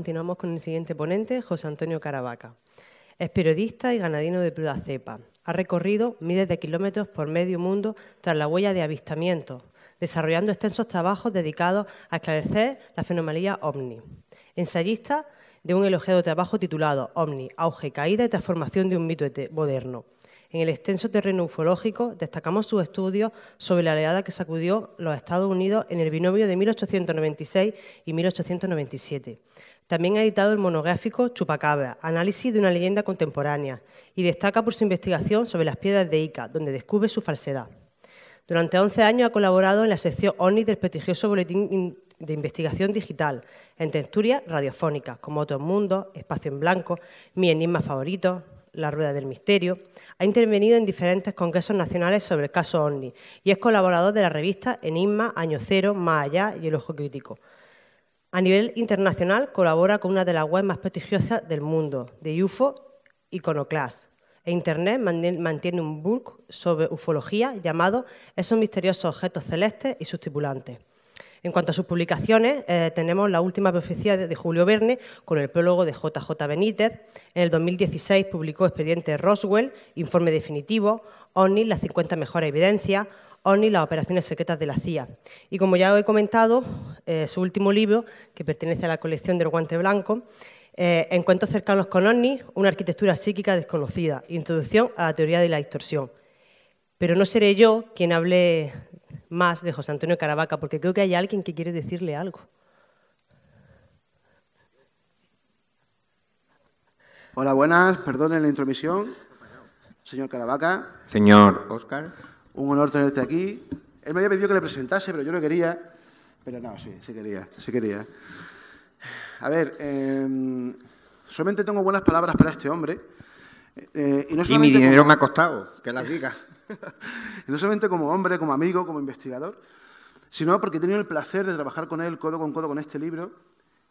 Continuamos con el siguiente ponente, José Antonio Caravaca. Es periodista y ganadino de pura cepa. Ha recorrido miles de kilómetros por medio mundo tras la huella de avistamientos, desarrollando extensos trabajos dedicados a esclarecer la fenomenología OVNI. Ensayista de un elogiado trabajo titulado OVNI, auge, caída y transformación de un mito moderno. En el extenso terreno ufológico destacamos sus estudios sobre la oleada que sacudió los Estados Unidos en el binomio de 1896 y 1897. También ha editado el monográfico Chupacabra, análisis de una leyenda contemporánea, y destaca por su investigación sobre las piedras de Ica, donde descubre su falsedad. Durante 11 años ha colaborado en la sección OVNI del prestigioso Boletín de Investigación Digital, en tertulias radiofónicas, como Otros Mundos, Espacio en Blanco, Mi Enigma Favorito, La Rueda del Misterio. Ha intervenido en diferentes congresos nacionales sobre el caso OVNI y es colaborador de la revista Enigma, Año Cero, Más Allá y El Ojo Crítico. A nivel internacional colabora con una de las webs más prestigiosas del mundo, de UFO, Iconoclast. En Internet mantiene un blog sobre ufología llamado Esos misteriosos objetos celestes y sus tripulantes. En cuanto a sus publicaciones, tenemos La última profecía de Julio Verne, con el prólogo de J.J. Benítez. En el 2016 publicó Expediente Roswell, Informe Definitivo, OVNI, las 50 mejores evidencias, OVNI, las operaciones secretas de la CIA. Y como ya os he comentado, su último libro, que pertenece a la colección del Guante Blanco, Encuentros cercanos con OVNI, una arquitectura psíquica desconocida, introducción a la teoría de la distorsión. Pero no seré yo quien hable más de José Antonio Caravaca, porque creo que hay alguien que quiere decirle algo. Hola, buenas, perdonen la intromisión. Señor Caravaca. Señor Óscar. Un honor tenerte aquí. Él me había pedido que le presentase, pero yo no quería. Pero no, sí quería. A ver, solamente tengo buenas palabras para este hombre. Y mi dinero me ha costado, que las diga. No solamente como hombre, como amigo, como investigador, sino porque he tenido el placer de trabajar con él codo con este libro.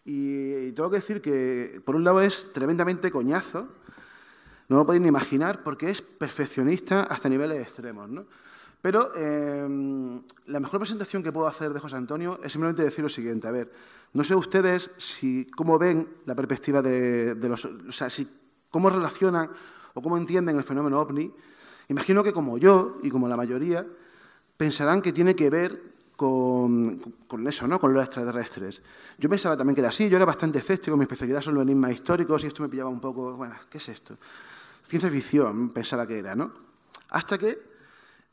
Y tengo que decir que, por un lado, es tremendamente coñazo. No lo podéis ni imaginar, porque es perfeccionista hasta niveles extremos, ¿no? Pero la mejor presentación que puedo hacer de José Antonio es simplemente decir lo siguiente. A ver, no sé ustedes cómo ven la perspectiva de los... O sea, cómo relacionan o cómo entienden el fenómeno OVNI. Imagino que como yo y como la mayoría pensarán que tiene que ver con eso, ¿no? Con los extraterrestres. Yo pensaba también que era así. Yo era bastante escéptico. Mi especialidad son los enigmas históricos y esto me pillaba un poco... Bueno, ¿qué es esto? Ciencia ficción pensaba que era, ¿no? Hasta que,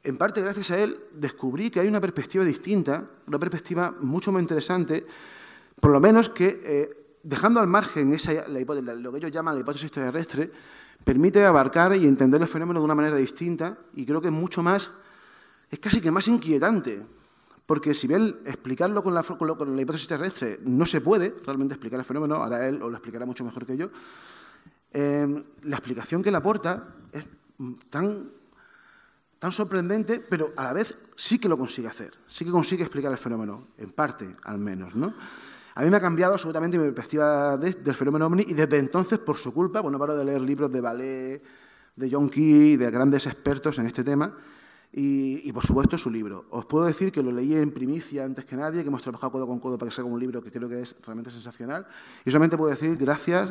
en parte gracias a él, descubrí que hay una perspectiva distinta, una perspectiva mucho más interesante, por lo menos que, dejando al margen lo que ellos llaman la hipótesis extraterrestre, permite abarcar y entender el fenómeno de una manera distinta y creo que es mucho más, es casi que más inquietante, porque si bien explicarlo con la hipótesis terrestre no se puede realmente explicar el fenómeno, ahora él os lo explicará mucho mejor que yo, la explicación que él aporta es tan sorprendente, pero a la vez sí que lo consigue hacer, sí que consigue explicar el fenómeno, en parte al menos, ¿no? A mí me ha cambiado absolutamente mi perspectiva del fenómeno OVNI y desde entonces, por su culpa, no paro de leer libros de Vallée, de John Key, de grandes expertos en este tema y, por supuesto, su libro. Os puedo decir que lo leí en primicia antes que nadie, que hemos trabajado codo con codo para que salga un libro que creo que es realmente sensacional. Y solamente puedo decir gracias,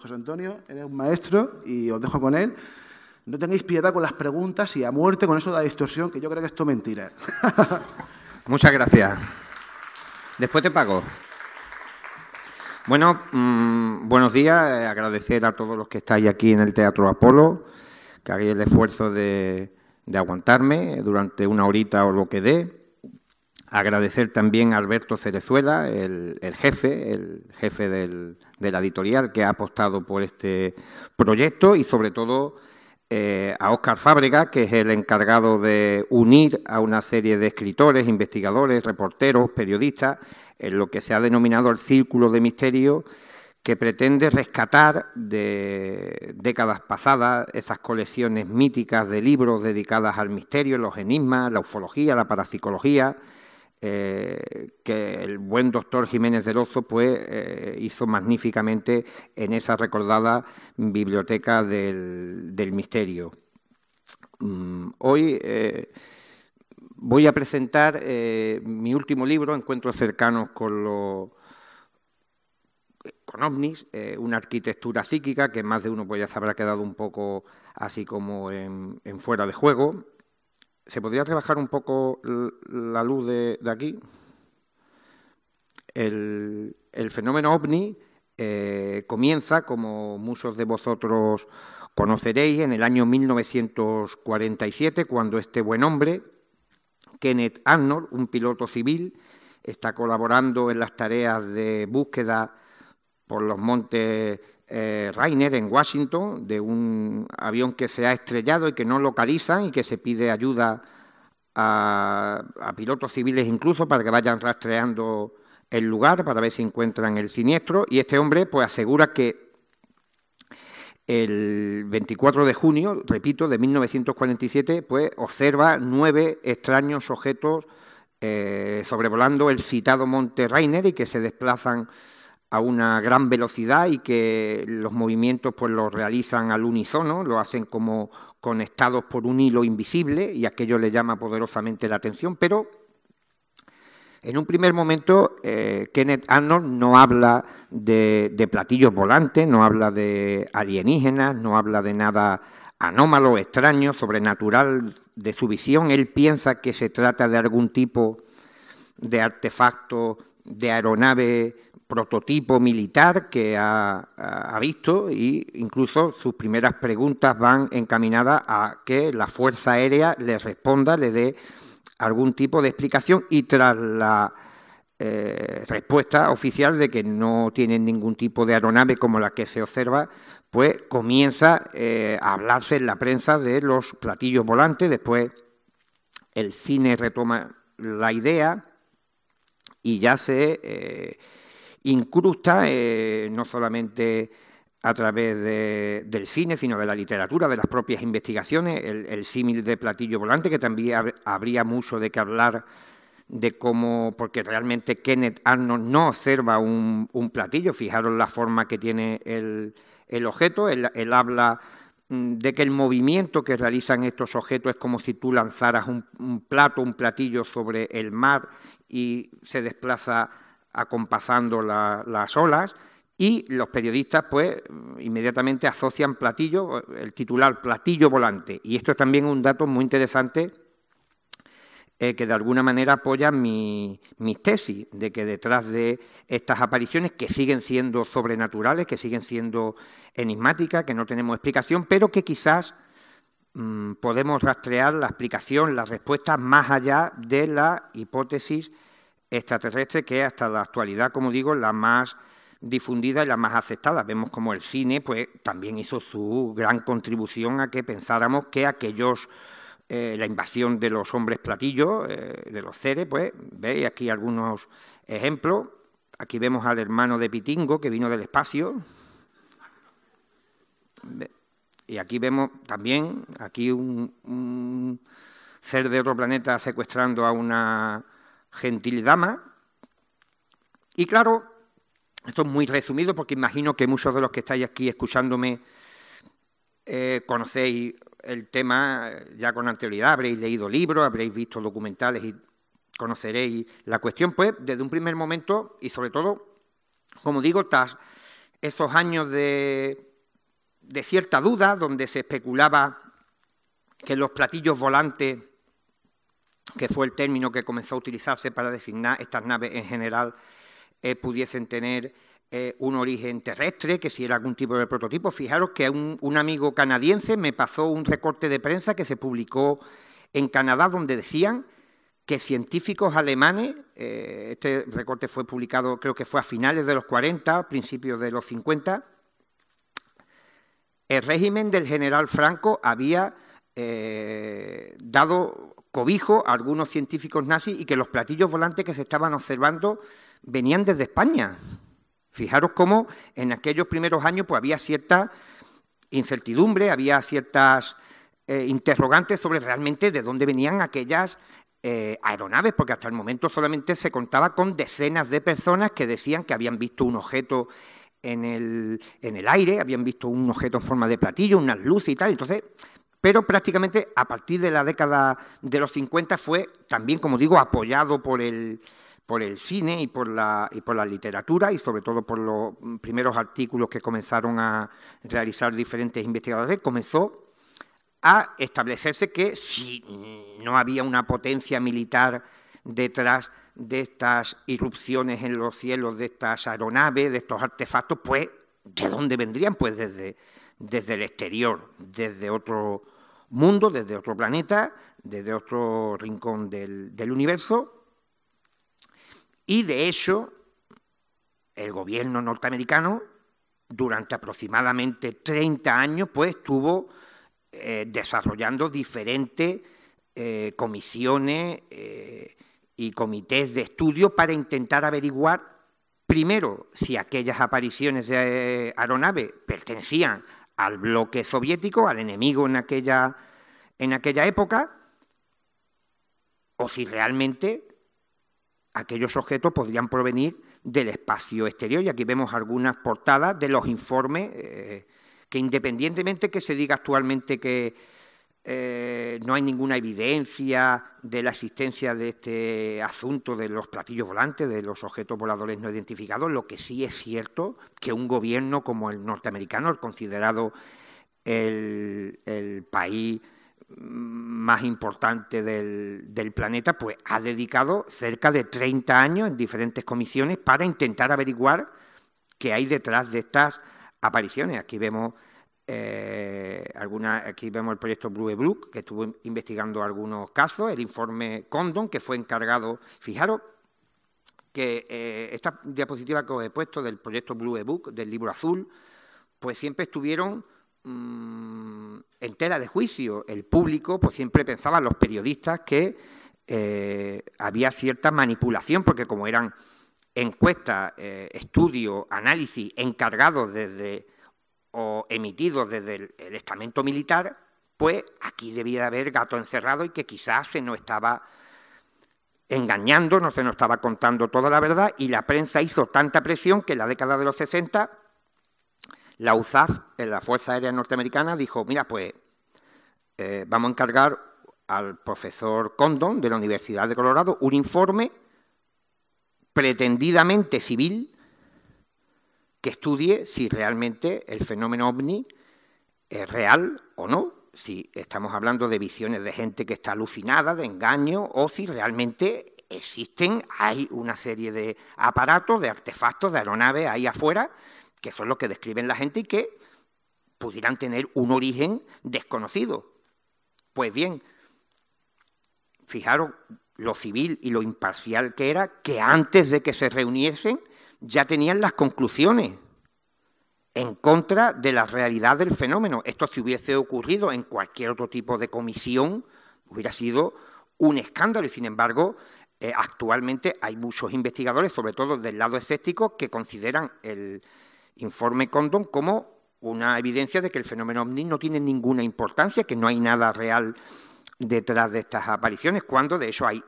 José Antonio, eres un maestro y os dejo con él. No tengáis piedad con las preguntas y a muerte con eso de la distorsión, que yo creo que esto es mentira. Muchas gracias. Después te pago. Bueno, buenos días. Agradecer a todos los que estáis aquí en el Teatro Apolo, que hagáis el esfuerzo de aguantarme durante una horita o lo que dé. Agradecer también a Alberto Cerezuela, el jefe de la editorial, que ha apostado por este proyecto y, sobre todo, a Óscar Fábrega, que es el encargado de unir a una serie de escritores, investigadores, reporteros, periodistas, en lo que se ha denominado el Círculo de Misterio, que pretende rescatar de décadas pasadas esas colecciones míticas de libros dedicadas al misterio, los enigmas, la ufología, la parapsicología, que el buen doctor Jiménez del Oso hizo magníficamente en esa recordada biblioteca del misterio. Hoy voy a presentar mi último libro, Encuentros cercanos con con ovnis, una arquitectura psíquica que más de uno pues ya se habrá quedado un poco así como en fuera de juego. ¿Se podría trabajar un poco la luz de aquí? El fenómeno ovni comienza, como muchos de vosotros conoceréis, en el año 1947, cuando este buen hombre, Kenneth Arnold, un piloto civil, está colaborando en las tareas de búsqueda por los montes Rainier en Washington, de un avión que se ha estrellado y que no localizan y que se pide ayuda a pilotos civiles incluso para que vayan rastreando el lugar para ver si encuentran el siniestro. Y este hombre pues asegura que el 24 de junio, repito, de 1947, pues observa 9 extraños objetos sobrevolando el citado monte Rainier y que se desplazan a una gran velocidad y que los movimientos pues los realizan al unísono, lo hacen como conectados por un hilo invisible y aquello le llama poderosamente la atención, pero en un primer momento Kenneth Arnold no habla de platillos volantes, no habla de alienígenas, no habla de nada anómalo, extraño, sobrenatural de su visión. Él piensa que se trata de algún tipo de artefacto, de aeronave, prototipo militar que ha visto, e incluso sus primeras preguntas van encaminadas a que la Fuerza Aérea le responda, le dé algún tipo de explicación, y tras la respuesta oficial de que no tienen ningún tipo de aeronave como la que se observa, pues comienza a hablarse en la prensa de los platillos volantes. Después el cine retoma la idea y ya se incrusta no solamente a través del cine, sino de la literatura, de las propias investigaciones, el símil de platillo volante, que también habría mucho de qué hablar de cómo, porque realmente Kenneth Arnold no observa un platillo. Fijaros la forma que tiene el objeto. Él habla de que el movimiento que realizan estos objetos es como si tú lanzaras un platillo sobre el mar y se desplaza acompasando las olas, y los periodistas pues inmediatamente asocian platillo, el titular platillo volante, y esto es también un dato muy interesante que de alguna manera apoya mis tesis, de que detrás de estas apariciones, que siguen siendo sobrenaturales, que siguen siendo enigmáticas, que no tenemos explicación, pero que quizás podemos rastrear la explicación, las respuestas más allá de la hipótesis extraterrestre, que hasta la actualidad, como digo, la más difundida y la más aceptada. Vemos como el cine pues también hizo su gran contribución a que pensáramos que aquellos, la invasión de los hombres platillos, de los seres, pues veis aquí algunos ejemplos. Aquí vemos al hermano de Pitingo, que vino del espacio. Y aquí vemos también aquí un ser de otro planeta secuestrando a una gentil dama. Y claro, esto es muy resumido porque imagino que muchos de los que estáis aquí escuchándome conocéis el tema ya con anterioridad, habréis leído libros, habréis visto documentales y conoceréis la cuestión, pues desde un primer momento, y sobre todo, como digo, tras esos años de cierta duda, donde se especulaba que los platillos volantes, que fue el término que comenzó a utilizarse para designar estas naves en general, pudiesen tener un origen terrestre, que si era algún tipo de prototipo. Fijaros que un amigo canadiense me pasó un recorte de prensa que se publicó en Canadá, donde decían que científicos alemanes, este recorte fue publicado, creo que fue a finales de los 40, principios de los 50, el régimen del general Franco había dado cobijo a algunos científicos nazis y que los platillos volantes que se estaban observando venían desde España. Fijaros cómo en aquellos primeros años pues había cierta incertidumbre, había ciertas interrogantes sobre realmente de dónde venían aquellas aeronaves, porque hasta el momento solamente se contaba con decenas de personas que decían que habían visto un objeto en el aire, habían visto un objeto en forma de platillo, unas luces y tal. Entonces, pero prácticamente a partir de la década de los 50 fue también, como digo, apoyado por el por el cine y por la literatura, y sobre todo por los primeros artículos que comenzaron a realizar diferentes investigadores, comenzó a establecerse que si no había una potencia militar detrás de estas irrupciones en los cielos, de estas aeronaves, de estos artefactos, pues, ¿de dónde vendrían? Pues desde el exterior, desde otro mundo, desde otro planeta, desde otro rincón del universo. Y, de hecho, el gobierno norteamericano, durante aproximadamente 30 años, pues, estuvo desarrollando diferentes comisiones y comités de estudio para intentar averiguar, primero, si aquellas apariciones de aeronaves pertenecían al bloque soviético, al enemigo en aquella época, o si realmente aquellos objetos podrían provenir del espacio exterior. Y aquí vemos algunas portadas de los informes que, independientemente que se diga actualmente que no hay ninguna evidencia de la existencia de este asunto de los platillos volantes, de los objetos voladores no identificados, lo que sí es cierto que un gobierno como el norteamericano, el considerado el país más importante del planeta, pues ha dedicado cerca de 30 años en diferentes comisiones para intentar averiguar qué hay detrás de estas apariciones. Aquí vemos aquí vemos el proyecto Blue Book, que estuvo investigando algunos casos, el informe Condon, que fue encargado. Fijaros que esta diapositiva que os he puesto del proyecto Blue Book, del libro azul, pues siempre estuvieron en tela de juicio. El público pues siempre pensaba, los periodistas, que había cierta manipulación, porque como eran encuestas, estudios, análisis encargados o emitidos desde el estamento militar, pues aquí debía de haber gato encerrado y que quizás se nos estaba engañando, no se nos estaba contando toda la verdad, y la prensa hizo tanta presión que en la década de los 60 la USAF, la Fuerza Aérea Norteamericana, dijo, mira, pues vamos a encargar al profesor Condon de la Universidad de Colorado un informe pretendidamente civil que estudie si realmente el fenómeno OVNI es real o no, si estamos hablando de visiones de gente que está alucinada, de engaño, o si realmente hay una serie de aparatos, de artefactos, de aeronaves ahí afuera, que son los que describen la gente y que pudieran tener un origen desconocido. Pues bien, fijaros lo civil y lo imparcial que era, que antes de que se reuniesen ya tenían las conclusiones en contra de la realidad del fenómeno. Esto, si hubiese ocurrido en cualquier otro tipo de comisión, hubiera sido un escándalo, y sin embargo, actualmente hay muchos investigadores, sobre todo del lado escéptico, que consideran el informe Condon como una evidencia de que el fenómeno OVNI no tiene ninguna importancia, que no hay nada real detrás de estas apariciones, cuando de hecho hay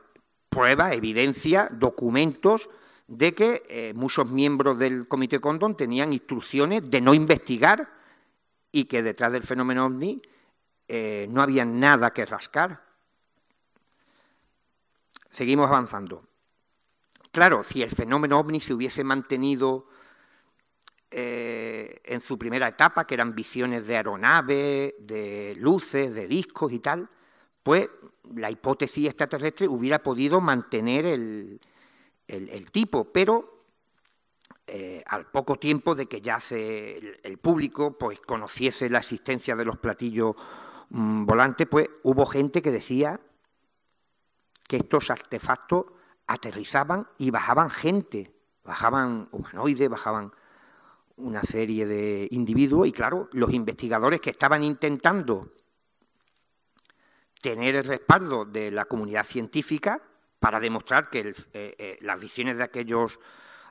pruebas, evidencia, documentos de que muchos miembros del Comité Condon tenían instrucciones de no investigar y que detrás del fenómeno OVNI no había nada que rascar. Seguimos avanzando. Claro, si el fenómeno OVNI se hubiese mantenido en su primera etapa, que eran visiones de aeronaves, de luces, de discos y tal, pues la hipótesis extraterrestre hubiera podido mantener el tipo, pero al poco tiempo de que ya el público pues conociese la existencia de los platillos volantes, pues hubo gente que decía que estos artefactos aterrizaban y bajaban gente, bajaban humanoides, bajaban una serie de individuos, y claro, los investigadores que estaban intentando tener el respaldo de la comunidad científica para demostrar que las visiones de aquellos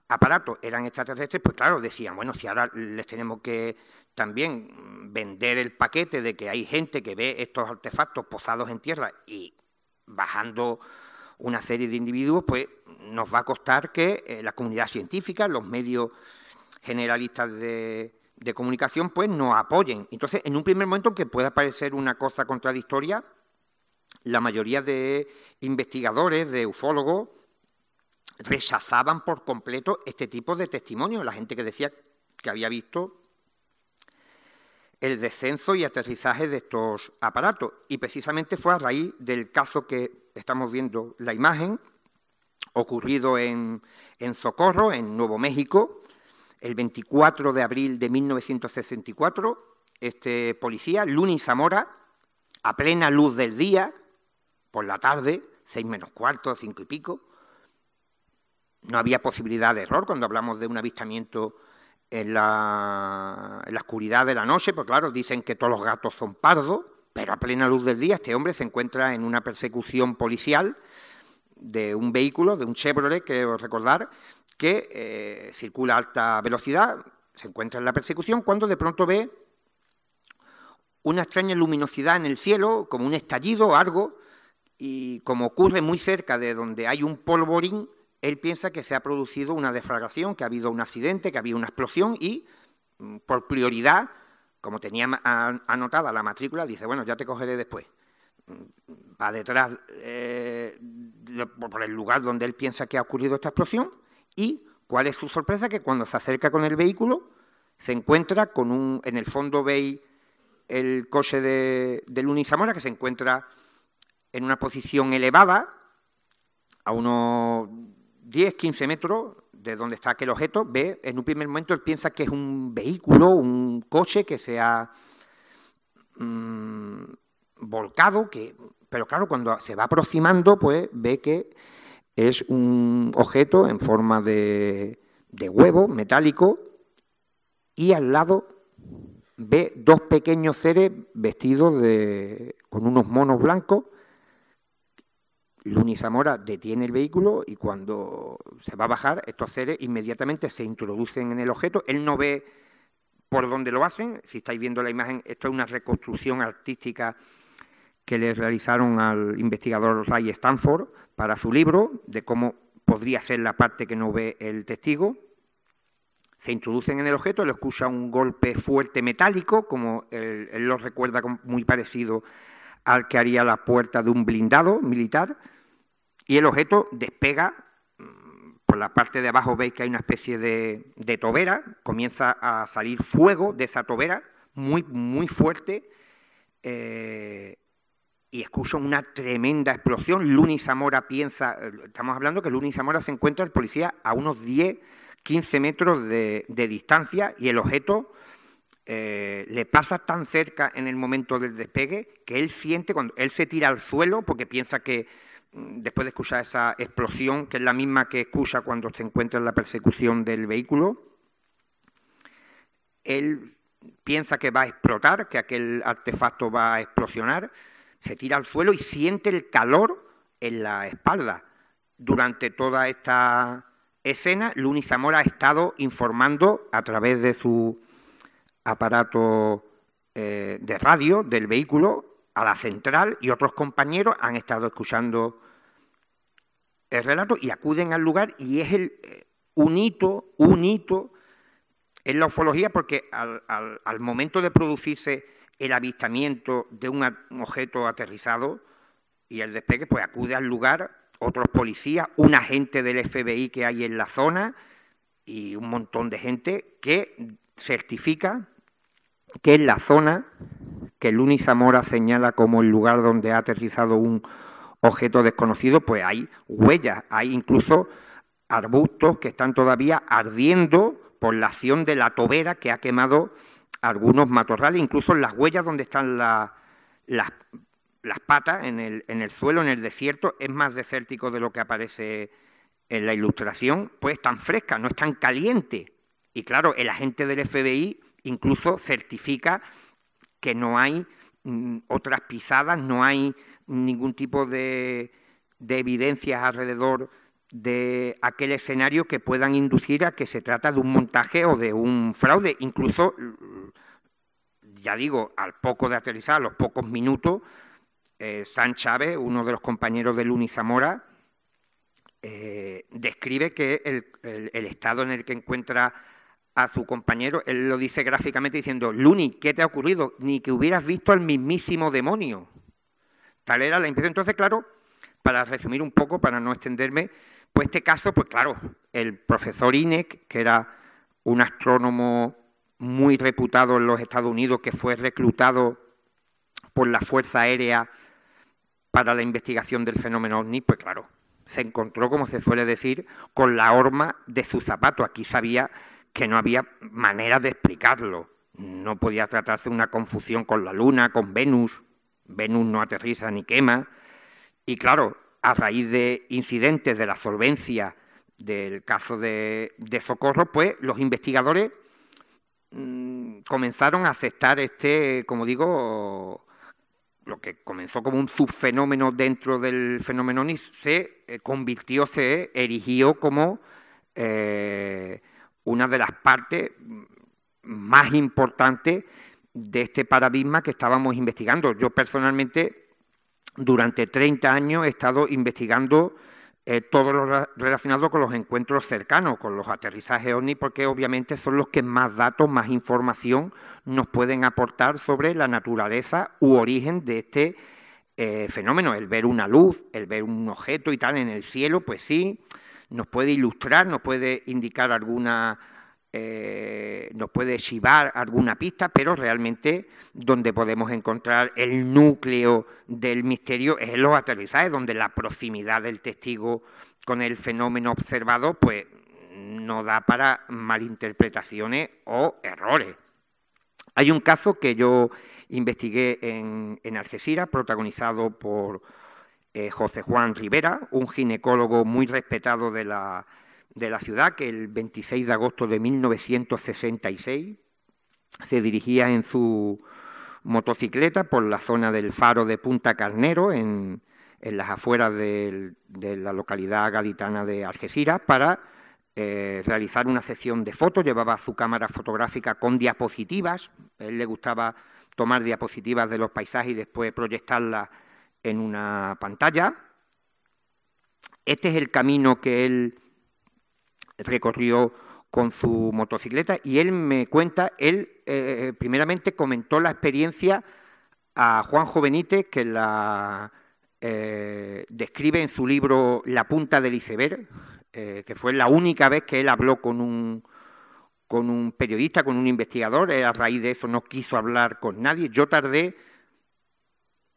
aparatos eran extraterrestres, pues claro, decían, bueno, si ahora les tenemos que también vender el paquete de que hay gente que ve estos artefactos posados en tierra y bajando una serie de individuos, pues nos va a costar que la comunidad científica, los medios generalistas de comunicación, pues nos apoyen. Entonces, en un primer momento, que pueda parecer una cosa contradictoria, la mayoría de investigadores, de ufólogos, rechazaban por completo este tipo de testimonios. La gente que decía que había visto el descenso y aterrizaje de estos aparatos. Y precisamente fue a raíz del caso que estamos viendo la imagen, ocurrido en Socorro, en Nuevo México, el 24 de abril de 1964. Este policía, Luni Zamora, a plena luz del día, por la tarde, 6 menos cuarto, 5 y pico, no había posibilidad de error cuando hablamos de un avistamiento en la oscuridad de la noche, porque claro, dicen que todos los gatos son pardos, pero a plena luz del día este hombre se encuentra en una persecución policial de un vehículo, de un Chevrolet, creo recordar, que circula a alta velocidad, se encuentra en la persecución, cuando de pronto ve una extraña luminosidad en el cielo, como un estallido o algo, y como ocurre muy cerca de donde hay un polvorín, él piensa que se ha producido una deflagración, que ha habido un accidente, que ha habido una explosión y, por prioridad, como tenía anotada la matrícula, dice, bueno, ya te cogeré después. Va detrás por el lugar donde él piensa que ha ocurrido esta explosión y, ¿cuál es su sorpresa? Que cuando se acerca con el vehículo se encuentra con en el fondo veis el coche de Luni Zamora, que se encuentra en una posición elevada, a unos 10-15 metros de donde está aquel objeto. Ve, en un primer momento él piensa que es un vehículo, un coche que se ha volcado, pero claro, cuando se va aproximando, pues ve que es un objeto en forma de huevo metálico y al lado ve 2 pequeños seres vestidos con unos monos blancos. Luni Zamora detiene el vehículo y cuando se va a bajar, estos seres inmediatamente se introducen en el objeto. Él no ve por dónde lo hacen. Si estáis viendo la imagen, esto es una reconstrucción artística que le realizaron al investigador Ray Stanford para su libro, de cómo podría ser la parte que no ve el testigo. Se introducen en el objeto, él escucha un golpe fuerte metálico, como él lo recuerda muy parecido al que haría la puerta de un blindado militar, y el objeto despega. Por la parte de abajo veis que hay una especie de tobera, comienza a salir fuego de esa tobera, muy, muy fuerte, y escucha una tremenda explosión. Luni Zamora piensa, estamos hablando que Luni Zamora se encuentra, el policía, a unos 10-15 metros de distancia, y el objeto le pasa tan cerca en el momento del despegue que él siente, cuando él se tira al suelo, porque piensa que después de escuchar esa explosión, que es la misma que escucha cuando se encuentra en la persecución del vehículo, él piensa que va a explotar, que aquel artefacto va a explosionar, se tira al suelo y siente el calor en la espalda. Durante toda esta escena, Luni Zamora ha estado informando a través de su aparato de radio del vehículo a la central, y otros compañeros han estado escuchando el relato y acuden al lugar, y es un hito en la ufología, porque al momento de producirse el avistamiento de un objeto aterrizado y el despegue, pues acude al lugar otros policías, un agente del FBI que hay en la zona y un montón de gente que certifica que en la zona que Luni Zamora señala como el lugar donde ha aterrizado un objeto desconocido, pues hay huellas, hay incluso arbustos que están todavía ardiendo por la acción de la tobera que ha quemado algunos matorrales, incluso las huellas donde están las patas en el suelo, en el desierto, es más desértico de lo que aparece en la ilustración, pues están frescas, no están calientes. Y claro, el agente del FBI incluso certifica que no hay otras pisadas, no hay ningún tipo de evidencias alrededor de aquel escenario que puedan inducir a que se trata de un montaje o de un fraude. Incluso, ya digo, al poco de aterrizar, a los pocos minutos, San Chávez, uno de los compañeros de Luni Zamora, describe que el estado en el que encuentra a su compañero, él lo dice gráficamente diciendo: Luni, ¿qué te ha ocurrido? Ni que hubieras visto al mismísimo demonio. Tal era la impresión. Entonces, claro, para resumir un poco, para no extenderme, Pues este caso, pues claro, el profesor Hynek, que era un astrónomo muy reputado en los Estados Unidos, que fue reclutado por la Fuerza Aérea para la investigación del fenómeno OVNI, pues claro, se encontró, como se suele decir, con la horma de su zapato. Aquí sabía que no había manera de explicarlo. No podía tratarse de una confusión con la Luna, con Venus. Venus no aterriza ni quema. Y claro, a raíz de incidentes de la solvencia del caso de Socorro, pues los investigadores comenzaron a aceptar como digo, lo que comenzó como un subfenómeno dentro del fenómeno OVNI se erigió como una de las partes más importantes de este paradigma que estábamos investigando. Yo personalmente, durante 30 años, he estado investigando todo lo relacionado con los encuentros cercanos, con los aterrizajes OVNI, porque obviamente son los que más datos, más información nos pueden aportar sobre la naturaleza u origen de este fenómeno. El ver una luz, el ver un objeto y tal en el cielo, pues sí, nos puede ilustrar, nos puede indicar nos puede chivar alguna pista, pero realmente donde podemos encontrar el núcleo del misterio es en los aterrizajes, donde la proximidad del testigo con el fenómeno observado pues no da para malinterpretaciones o errores. Hay un caso que yo investigué en Algeciras, protagonizado por José Juan Rivera, un ginecólogo muy respetado de la ciudad, que el 26 de agosto de 1966 se dirigía en su motocicleta por la zona del faro de Punta Carnero, en las afueras de la localidad gaditana de Algeciras, para realizar una sesión de fotos. Llevaba su cámara fotográfica con diapositivas. A él le gustaba tomar diapositivas de los paisajes y después proyectarlas en una pantalla. Este es el camino que él recorrió con su motocicleta y él me cuenta, primeramente comentó la experiencia a Juanjo Benítez, que la describe en su libro La punta del iceberg, que fue la única vez que él habló con un periodista, con un investigador. A raíz de eso no quiso hablar con nadie. Yo tardé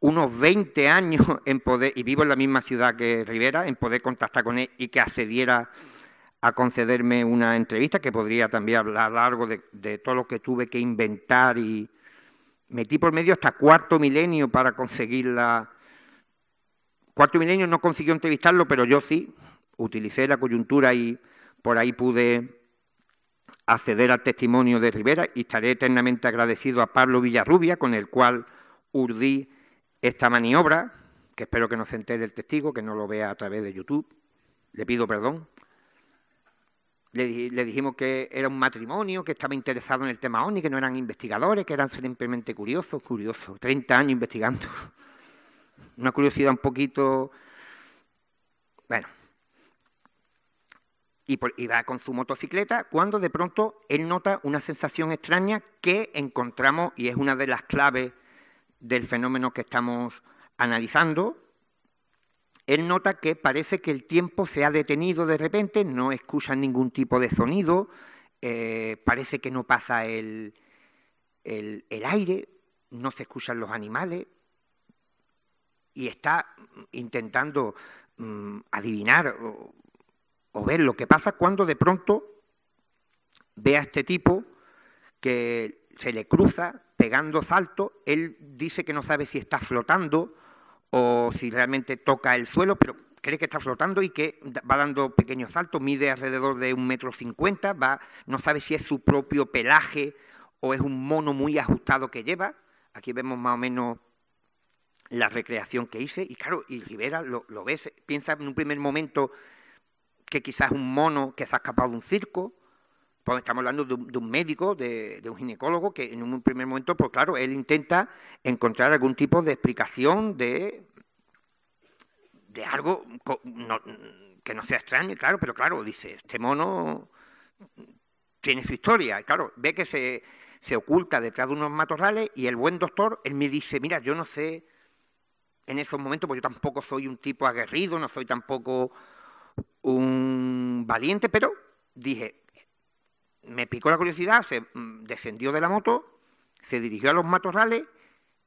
unos 20 años en poder, y vivo en la misma ciudad que Rivera, en poder contactar con él y que accediera a concederme una entrevista, que podría también hablar a lo largo de todo lo que tuve que inventar, y metí por medio hasta Cuarto Milenio para conseguirla. Cuarto Milenio no consiguió entrevistarlo, pero yo sí, utilicé la coyuntura y por ahí pude acceder al testimonio de Rivera, y estaré eternamente agradecido a Pablo Villarrubia, con el cual urdí esta maniobra, que espero que no se entere el testigo, que no lo vea a través de YouTube. Le pido perdón. Le dijimos que era un matrimonio, que estaba interesado en el tema OVNI, que no eran investigadores, que eran simplemente curiosos. 30 años investigando. Una curiosidad un poquito... Bueno. Y va con su motocicleta cuando de pronto él nota una sensación extraña que encontramos, y es una de las claves del fenómeno que estamos analizando. Él nota que parece que el tiempo se ha detenido de repente, no escucha ningún tipo de sonido, parece que no pasa el aire, no se escuchan los animales, y está intentando adivinar o ver lo que pasa, cuando de pronto ve a este tipo que se le cruza pegando saltos. Él dice que no sabe si está flotando o si realmente toca el suelo, pero cree que está flotando y que va dando pequeños saltos, mide alrededor de 1,50 m, no sabe si es su propio pelaje o es un mono muy ajustado que lleva. Aquí vemos más o menos la recreación que hice, y claro, y Rivera lo ve, piensa en un primer momento que quizás es un mono que se ha escapado de un circo, porque estamos hablando de un médico, de un ginecólogo, que en un primer momento, pues claro, él intenta encontrar algún tipo de explicación de algo que no sea extraño, claro, pero claro, dice, este mono tiene su historia, y claro, ve que se oculta detrás de unos matorrales, y el buen doctor, él me dice, mira, yo no sé en esos momentos, pues yo tampoco soy un tipo aguerrido, no soy tampoco un valiente, pero dije, me picó la curiosidad, se descendió de la moto, se dirigió a los matorrales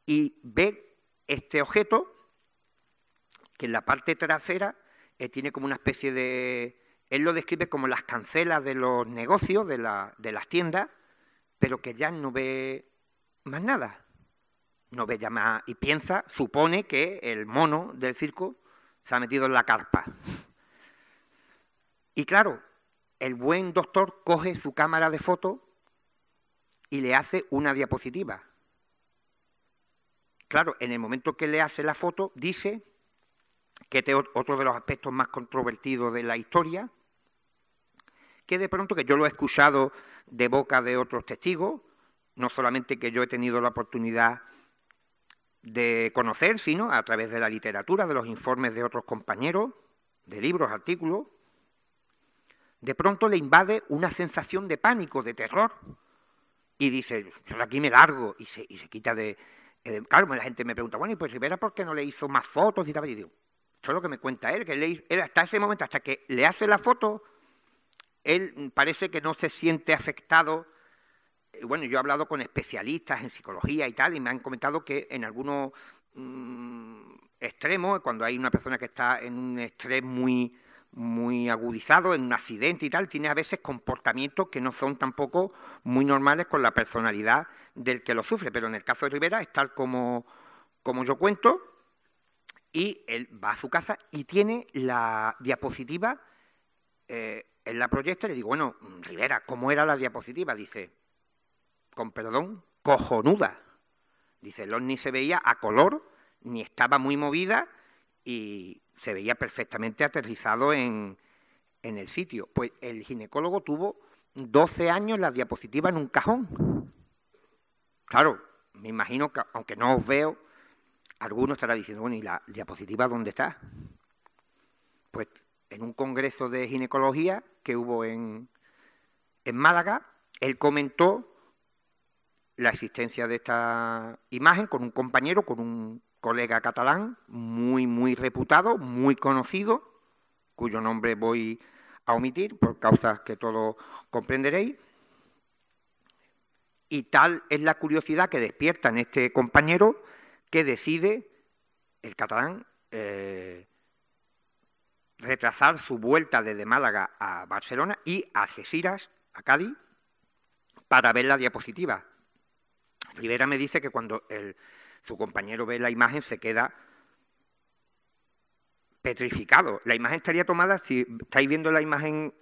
y ve este objeto que en la parte trasera tiene como una especie de... Él lo describe como las cancelas de los negocios, de las tiendas, pero que ya no ve más nada. No ve ya más y piensa, supone que el mono del circo se ha metido en la carpa. Y claro, el buen doctor coge su cámara de fotos y le hace una diapositiva. Claro, en el momento que le hace la foto, dice que este es otro de los aspectos más controvertidos de la historia, que de pronto, que yo lo he escuchado de boca de otros testigos, no solamente que yo he tenido la oportunidad de conocer, sino a través de la literatura, de los informes de otros compañeros, de libros, artículos, de pronto le invade una sensación de pánico, de terror, y dice, yo de aquí me largo, y se quita de... claro, la gente me pregunta, bueno, ¿y pues Rivera por qué no le hizo más fotos? Y tal, y digo, esto es lo que me cuenta él, que él hasta ese momento, hasta que le hace la foto, él parece que no se siente afectado. Bueno, yo he hablado con especialistas en psicología y tal, y me han comentado que en algunos extremos, cuando hay una persona que está en un estrés muy agudizado, en un accidente y tal, tiene a veces comportamientos que no son tampoco muy normales con la personalidad del que lo sufre, pero en el caso de Rivera es tal como yo cuento, y él va a su casa y tiene la diapositiva, él la proyecta y le digo, bueno, Rivera, ¿cómo era la diapositiva? Dice, con perdón, cojonuda. Dice, el ovni se veía a color, ni estaba muy movida y se veía perfectamente aterrizado en el sitio. Pues el ginecólogo tuvo 12 años la diapositiva en un cajón. Claro, me imagino que, aunque no os veo, alguno estará diciendo, bueno, ¿y la diapositiva dónde está? Pues en un congreso de ginecología que hubo en Málaga, él comentó la existencia de esta imagen con un compañero, con un colega catalán muy reputado, muy conocido, cuyo nombre voy a omitir por causas que todos comprenderéis. Y tal es la curiosidad que despierta en este compañero que decide, el catalán, retrasar su vuelta desde Málaga a Barcelona y a Algeciras, a Cádiz, para ver la diapositiva. Rivera me dice que cuando su compañero ve la imagen se queda petrificado. La imagen estaría tomada, si estáis viendo la imagen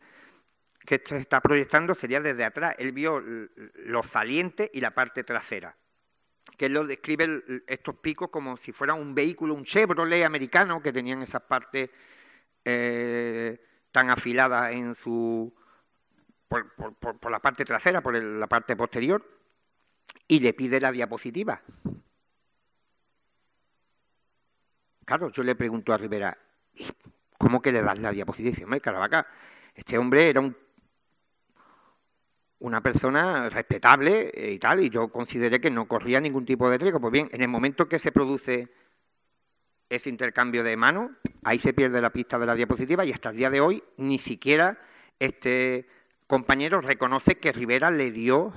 que se está proyectando, sería desde atrás. Él vio los salientes y la parte trasera, que él lo describe estos picos como si fuera un vehículo, un Chevrolet americano, que tenían esas partes tan afiladas en por la parte trasera, por la parte posterior, y le pide la diapositiva. Claro, yo le pregunto a Rivera, ¿cómo que le das la diapositiva? Y dice, hombre, Caravaca, este hombre era una persona respetable y tal, y yo consideré que no corría ningún tipo de riesgo. Pues bien, en el momento que se produce ese intercambio de manos, ahí se pierde la pista de la diapositiva y hasta el día de hoy ni siquiera este compañero reconoce que Rivera le dio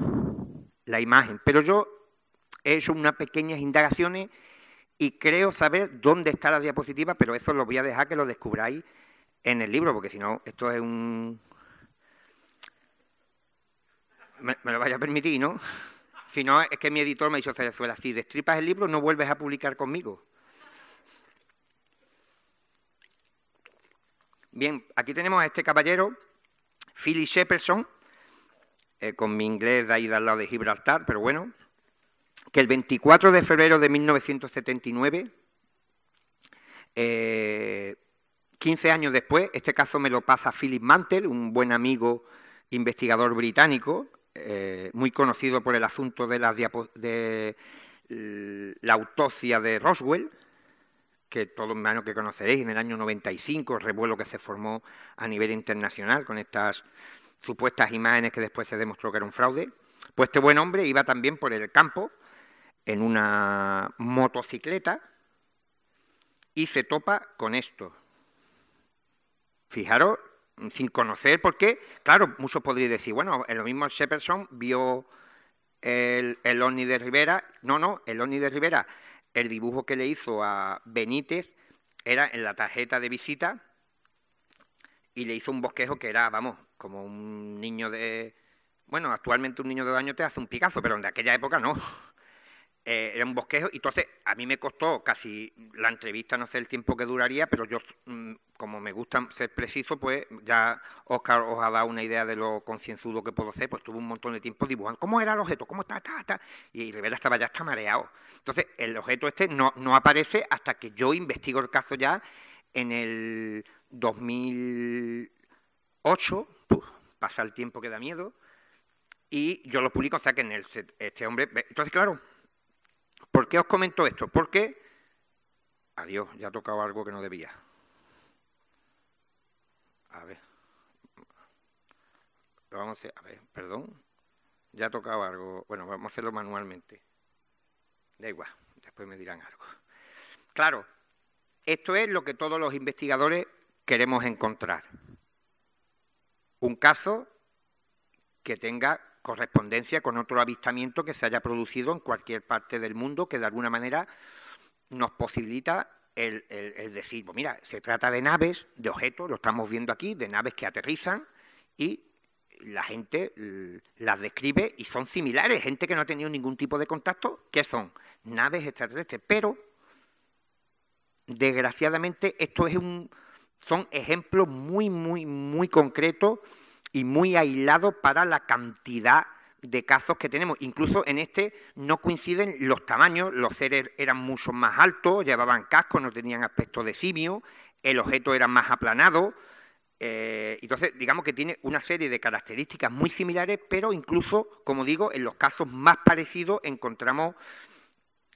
la imagen. Pero yo he hecho unas pequeñas indagaciones y creo saber dónde está la diapositiva, pero eso lo voy a dejar que lo descubráis en el libro, porque si no, esto es un... Me lo vaya a permitir, ¿no? Si no, es que mi editor me ha dicho, si destripas el libro, no vuelves a publicar conmigo. Bien, aquí tenemos a este caballero, Philip Shepperson, con mi inglés de ahí al lado de Gibraltar, pero bueno, que el 24 de febrero de 1979, 15 años después, este caso me lo pasa Philip Mantel, un buen amigo investigador británico, muy conocido por el asunto de la autopsia de Roswell, que todos menos que conoceréis, en el año 95, el revuelo que se formó a nivel internacional con estas supuestas imágenes que después se demostró que era un fraude. Pues este buen hombre iba también por el campo en una motocicleta y se topa con esto. fijaros, sin conocer, porque, claro, muchos podrían decir, bueno, lo mismo Shepperson vio el ovni de Rivera. No, el ovni de Rivera, el dibujo que le hizo a Benítez era en la tarjeta de visita y le hizo un bosquejo que era, vamos, como un niño de... Bueno, actualmente un niño de 2 años te hace un Picasso, pero en aquella época no. Era un bosquejo, y entonces a mí me costó casi la entrevista, no sé el tiempo que duraría, pero yo, como me gusta ser preciso, pues ya Óscar os ha dado una idea de lo concienzudo que puedo ser, pues tuve un montón de tiempo dibujando cómo era el objeto, cómo está, y Rivera estaba ya mareado. Entonces, el objeto este no aparece hasta que yo investigo el caso ya en el 2008, pasa el tiempo que da miedo, y yo lo publico, o sea que en este hombre... Entonces, claro, ¿por qué os comento esto? Porque, adiós, ya ha tocado algo que no debía. A ver, perdón, ya ha tocado algo. Bueno, vamos a hacerlo manualmente. Da igual, después me dirán algo. Claro, esto es lo que todos los investigadores queremos encontrar. Un caso que tenga correspondencia con otro avistamiento que se haya producido en cualquier parte del mundo, que de alguna manera nos posibilita el decir, pues mira, se trata de naves, de objetos, lo estamos viendo aquí, de naves que aterrizan y la gente las describe y son similares, gente que no ha tenido ningún tipo de contacto, que son naves extraterrestres, pero desgraciadamente esto son ejemplos muy concretos y muy aislados para la cantidad de casos que tenemos. Incluso en este no coinciden los tamaños, los seres eran mucho más altos, llevaban cascos, no tenían aspecto de simio, el objeto era más aplanado. Entonces, digamos que tiene una serie de características muy similares, pero incluso, como digo, en los casos más parecidos encontramos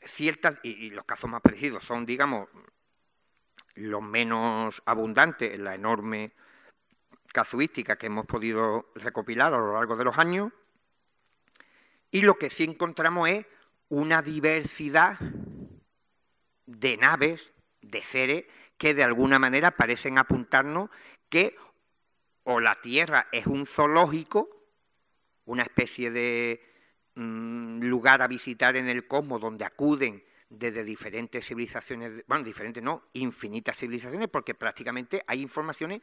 ciertas, y los casos más parecidos son, digamos, los menos abundantes en la enorme casuística que hemos podido recopilar a lo largo de los años, y lo que sí encontramos es una diversidad de naves, de seres, que de alguna manera parecen apuntarnos que o la Tierra es un zoológico, una especie de lugar a visitar en el cosmos donde acuden desde diferentes civilizaciones, bueno, diferentes no, infinitas civilizaciones, porque prácticamente hay informaciones.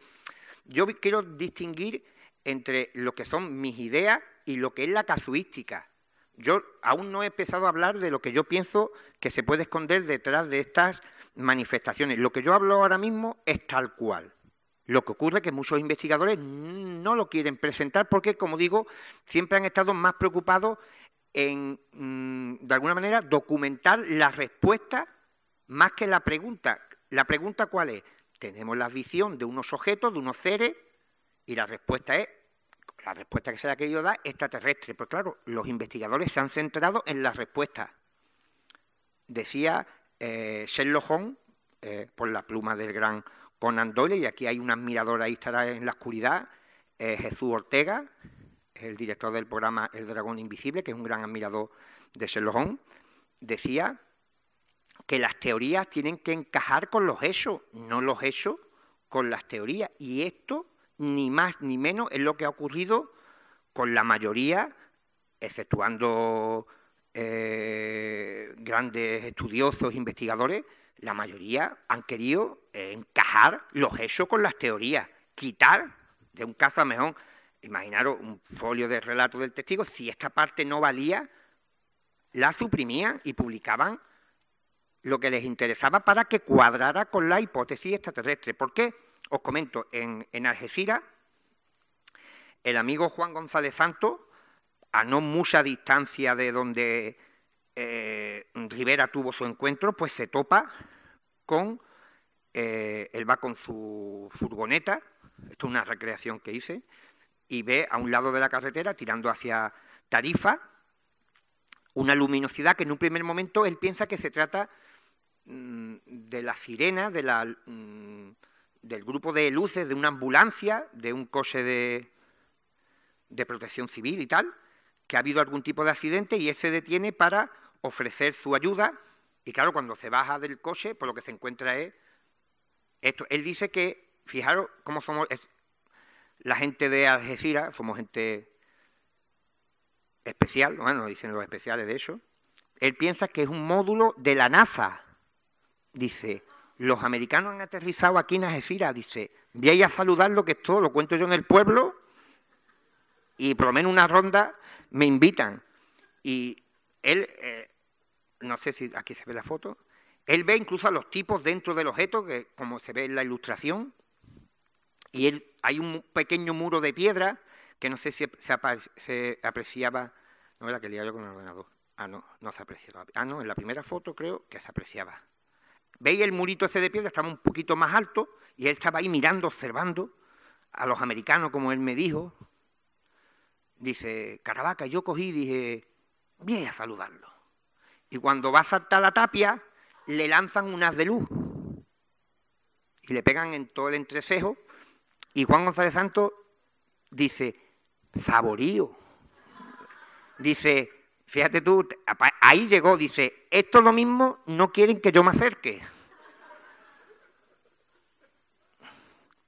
Yo quiero distinguir entre lo que son mis ideas y lo que es la casuística. Yo aún no he empezado a hablar de lo que yo pienso que se puede esconder detrás de estas manifestaciones. Lo que yo hablo ahora mismo es tal cual. Lo que ocurre es que muchos investigadores no lo quieren presentar porque, como digo, siempre han estado más preocupados en, de alguna manera, documentar la respuesta más que la pregunta. ¿La pregunta cuál es? Tenemos la visión de unos objetos, de unos seres, y la respuesta es, la respuesta que se le ha querido dar, extraterrestre. Pues claro, los investigadores se han centrado en la respuesta. Decía Sherlock Holmes, por la pluma del gran Conan Doyle, y aquí hay un admirador, ahí estará en la oscuridad, Jesús Ortega, el director del programa El Dragón Invisible, que es un gran admirador de Sherlock Holmes, decía que las teorías tienen que encajar con los hechos, no los hechos con las teorías. Y esto, ni más ni menos, es lo que ha ocurrido con la mayoría, exceptuando grandes estudiosos, investigadores. La mayoría han querido encajar los hechos con las teorías, quitar de un caso a mejor. Imaginaros un folio de relato del testigo, si esta parte no valía, la suprimían y publicaban lo que les interesaba para que cuadrara con la hipótesis extraterrestre. ¿Por qué? Os comento, en Algeciras, el amigo Juan González Santos, a no mucha distancia de donde Rivera tuvo su encuentro, pues se topa con, él va con su furgoneta, esto es una recreación que hice, y ve a un lado de la carretera, tirando hacia Tarifa, una luminosidad que en un primer momento él piensa que se trata de la sirena, del grupo de luces, de una ambulancia, de un coche de protección civil y tal, que ha habido algún tipo de accidente y él se detiene para ofrecer su ayuda. Y claro, cuando se baja del coche, pues lo que se encuentra es esto. Él dice que fijaros cómo somos la gente de Algeciras, somos gente especial, bueno, dicen los especiales de hecho. Él piensa que es un módulo de la NASA. Dice, los americanos han aterrizado aquí en Algeciras, dice, voy a ir a saludarlo, que esto lo cuento yo en el pueblo, y por lo menos una ronda me invitan. Y él, no sé si aquí se ve la foto, él ve incluso a los tipos dentro del objeto, que como se ve en la ilustración, y hay un pequeño muro de piedra, que no sé si se apreciaba, no era que liaba yo con el ordenador, no se apreciaba, no, en la primera foto creo que se apreciaba. ¿Veis el murito ese de piedra? Estaba un poquito más alto, y él estaba ahí mirando, observando a los americanos, como él me dijo. Dice, Caravaca, yo cogí y dije, voy a saludarlo. Y cuando va a saltar la tapia, le lanzan unas de luz. Y le pegan en todo el entrecejo. Y Juan González Santos dice, saborío. Dice, fíjate tú, ahí llegó, dice, esto es lo mismo, no quieren que yo me acerque.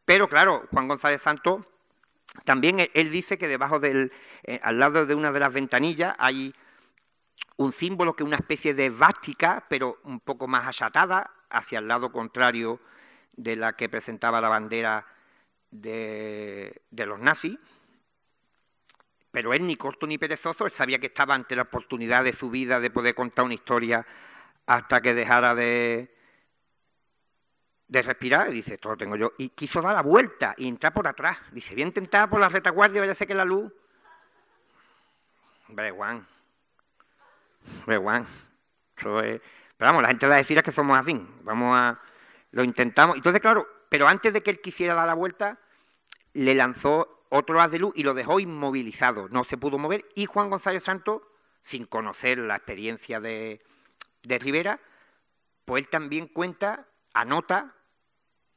Pero claro, Juan González Santos, también él dice que debajo al lado de una de las ventanillas hay un símbolo que es una especie de esvástica, pero un poco más achatada, hacia el lado contrario de la que presentaba la bandera de los nazis. Pero él, ni corto ni perezoso, él sabía que estaba ante la oportunidad de su vida de poder contar una historia hasta que dejara de respirar, y dice, esto lo tengo yo, y quiso dar la vuelta y entrar por atrás. Dice, voy a intentar por la retaguardia, vaya a ser que la luz... Hombre, Juan. Eso es... Pero vamos, la gente va a decir que somos así, lo intentamos. Entonces, claro, pero antes de que él quisiera dar la vuelta, le lanzó otro haz de luz y lo dejó inmovilizado, no se pudo mover, y Juan González Santos, sin conocer la experiencia de Rivera, pues él también anota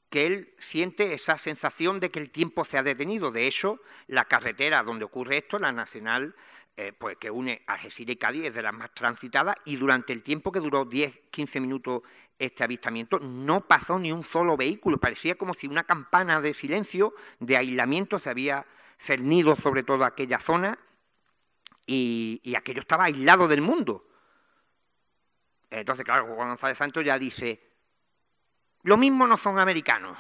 que él siente esa sensación de que el tiempo se ha detenido. De hecho, la carretera donde ocurre esto, la nacional, pues que une Algeciras y Cádiz, es de las más transitadas, y durante el tiempo que duró 10-15 minutos este avistamiento, no pasó ni un solo vehículo. Parecía como si una campana de silencio, de aislamiento, se había cernido sobre toda aquella zona, y aquello estaba aislado del mundo. Entonces, claro, Juan González Santos ya dice, lo mismo no son americanos.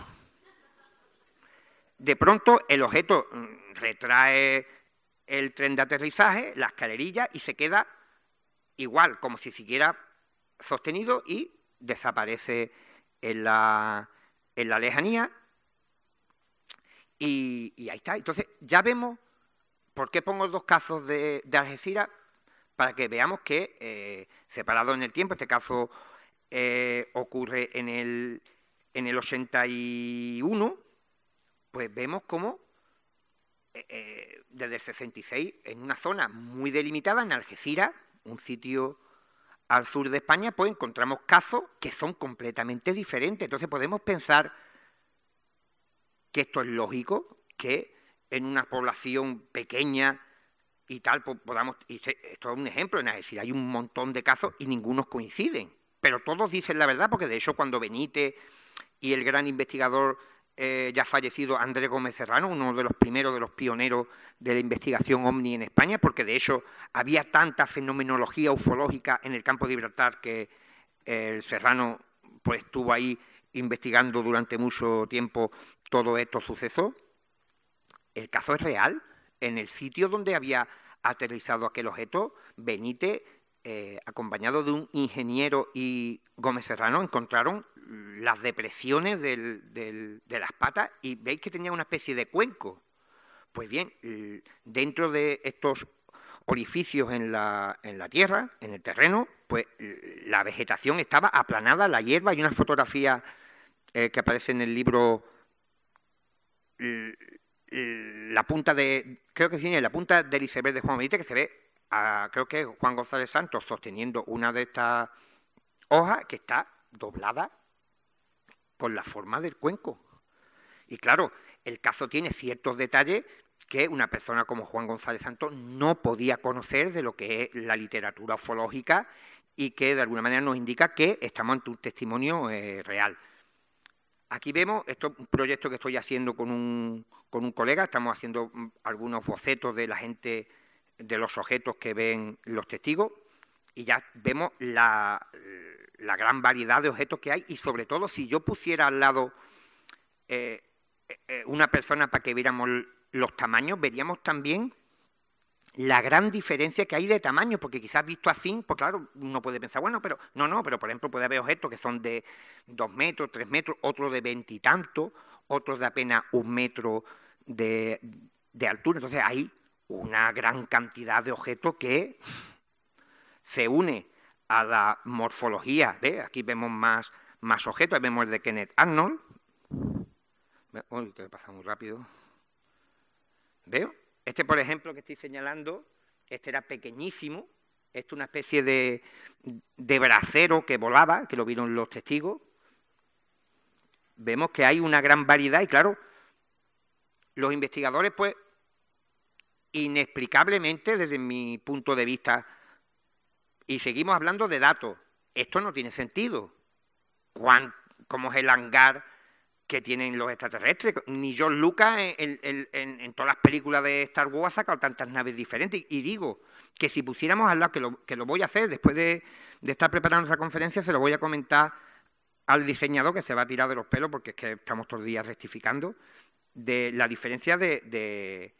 De pronto el objeto retrae el tren de aterrizaje, la escalerilla, y se queda igual, como si siguiera sostenido, y desaparece en la lejanía. Y ahí está. Entonces, ya vemos por qué pongo los dos casos de Algeciras, para que veamos que, separado en el tiempo, este caso ocurre en el 81, pues vemos cómo desde el 66, en una zona muy delimitada, en Algeciras, un sitio al sur de España, pues encontramos casos que son completamente diferentes. Entonces podemos pensar que esto es lógico, que en una población pequeña y tal, pues podamos... esto es un ejemplo, en Algeciras hay un montón de casos y ningunos coinciden, pero todos dicen la verdad, porque de hecho cuando Benítez y el gran investigador ya fallecido Andrés Gómez Serrano, uno de los primeros, de los pioneros de la investigación OVNI en España, porque de hecho había tanta fenomenología ufológica en el campo de Gibraltar que el Serrano pues estuvo ahí investigando durante mucho tiempo todos estos sucesos. El caso es real. En el sitio donde había aterrizado aquel objeto, Benítez, acompañado de un ingeniero, y Gómez Serrano, encontraron las depresiones de las patas, y veis que tenía una especie de cuenco. Pues bien, dentro de estos orificios en la tierra, en el terreno, pues la vegetación estaba aplanada, la hierba. Hay una fotografía que aparece en el libro, la punta la punta del iceberg de Juan Benítez, que se ve, creo que es Juan González Santos sosteniendo una de estas hojas que está doblada con la forma del cuenco. Y claro, el caso tiene ciertos detalles que una persona como Juan González Santos no podía conocer de lo que es la literatura ufológica, y que de alguna manera nos indica que estamos ante un testimonio real. Aquí vemos, esto es un proyecto que estoy haciendo con un colega, estamos haciendo algunos bocetos de la gente, de los objetos que ven los testigos, y ya vemos la gran variedad de objetos que hay, y sobre todo si yo pusiera al lado una persona para que viéramos los tamaños, veríamos también la gran diferencia que hay de tamaño, porque quizás visto así, pues claro, uno puede pensar, bueno, pero no, pero por ejemplo puede haber objetos que son de 2 metros, 3 metros, otros de 20 y tanto, otros de apenas 1 metro de altura. Entonces hay una gran cantidad de objetos que se une a la morfología. ¿Ve? Aquí vemos más objetos, vemos el de Kenneth Arnold. Uy, que pasa muy rápido. ¿Veo? Este, por ejemplo, que estoy señalando, este era pequeñísimo, este es una especie de bracero que volaba, que lo vieron los testigos. Vemos que hay una gran variedad y, claro, los investigadores, pues, inexplicablemente, desde mi punto de vista, y seguimos hablando de datos, esto no tiene sentido. ¿Cómo es el hangar que tienen los extraterrestres? Ni George Lucas en todas las películas de Star Wars ha sacado tantas naves diferentes. Y digo que si pusiéramos al lado, que lo voy a hacer después de estar preparando esa conferencia, se lo voy a comentar al diseñador, que se va a tirar de los pelos porque es que estamos todos los días rectificando, de la diferencia de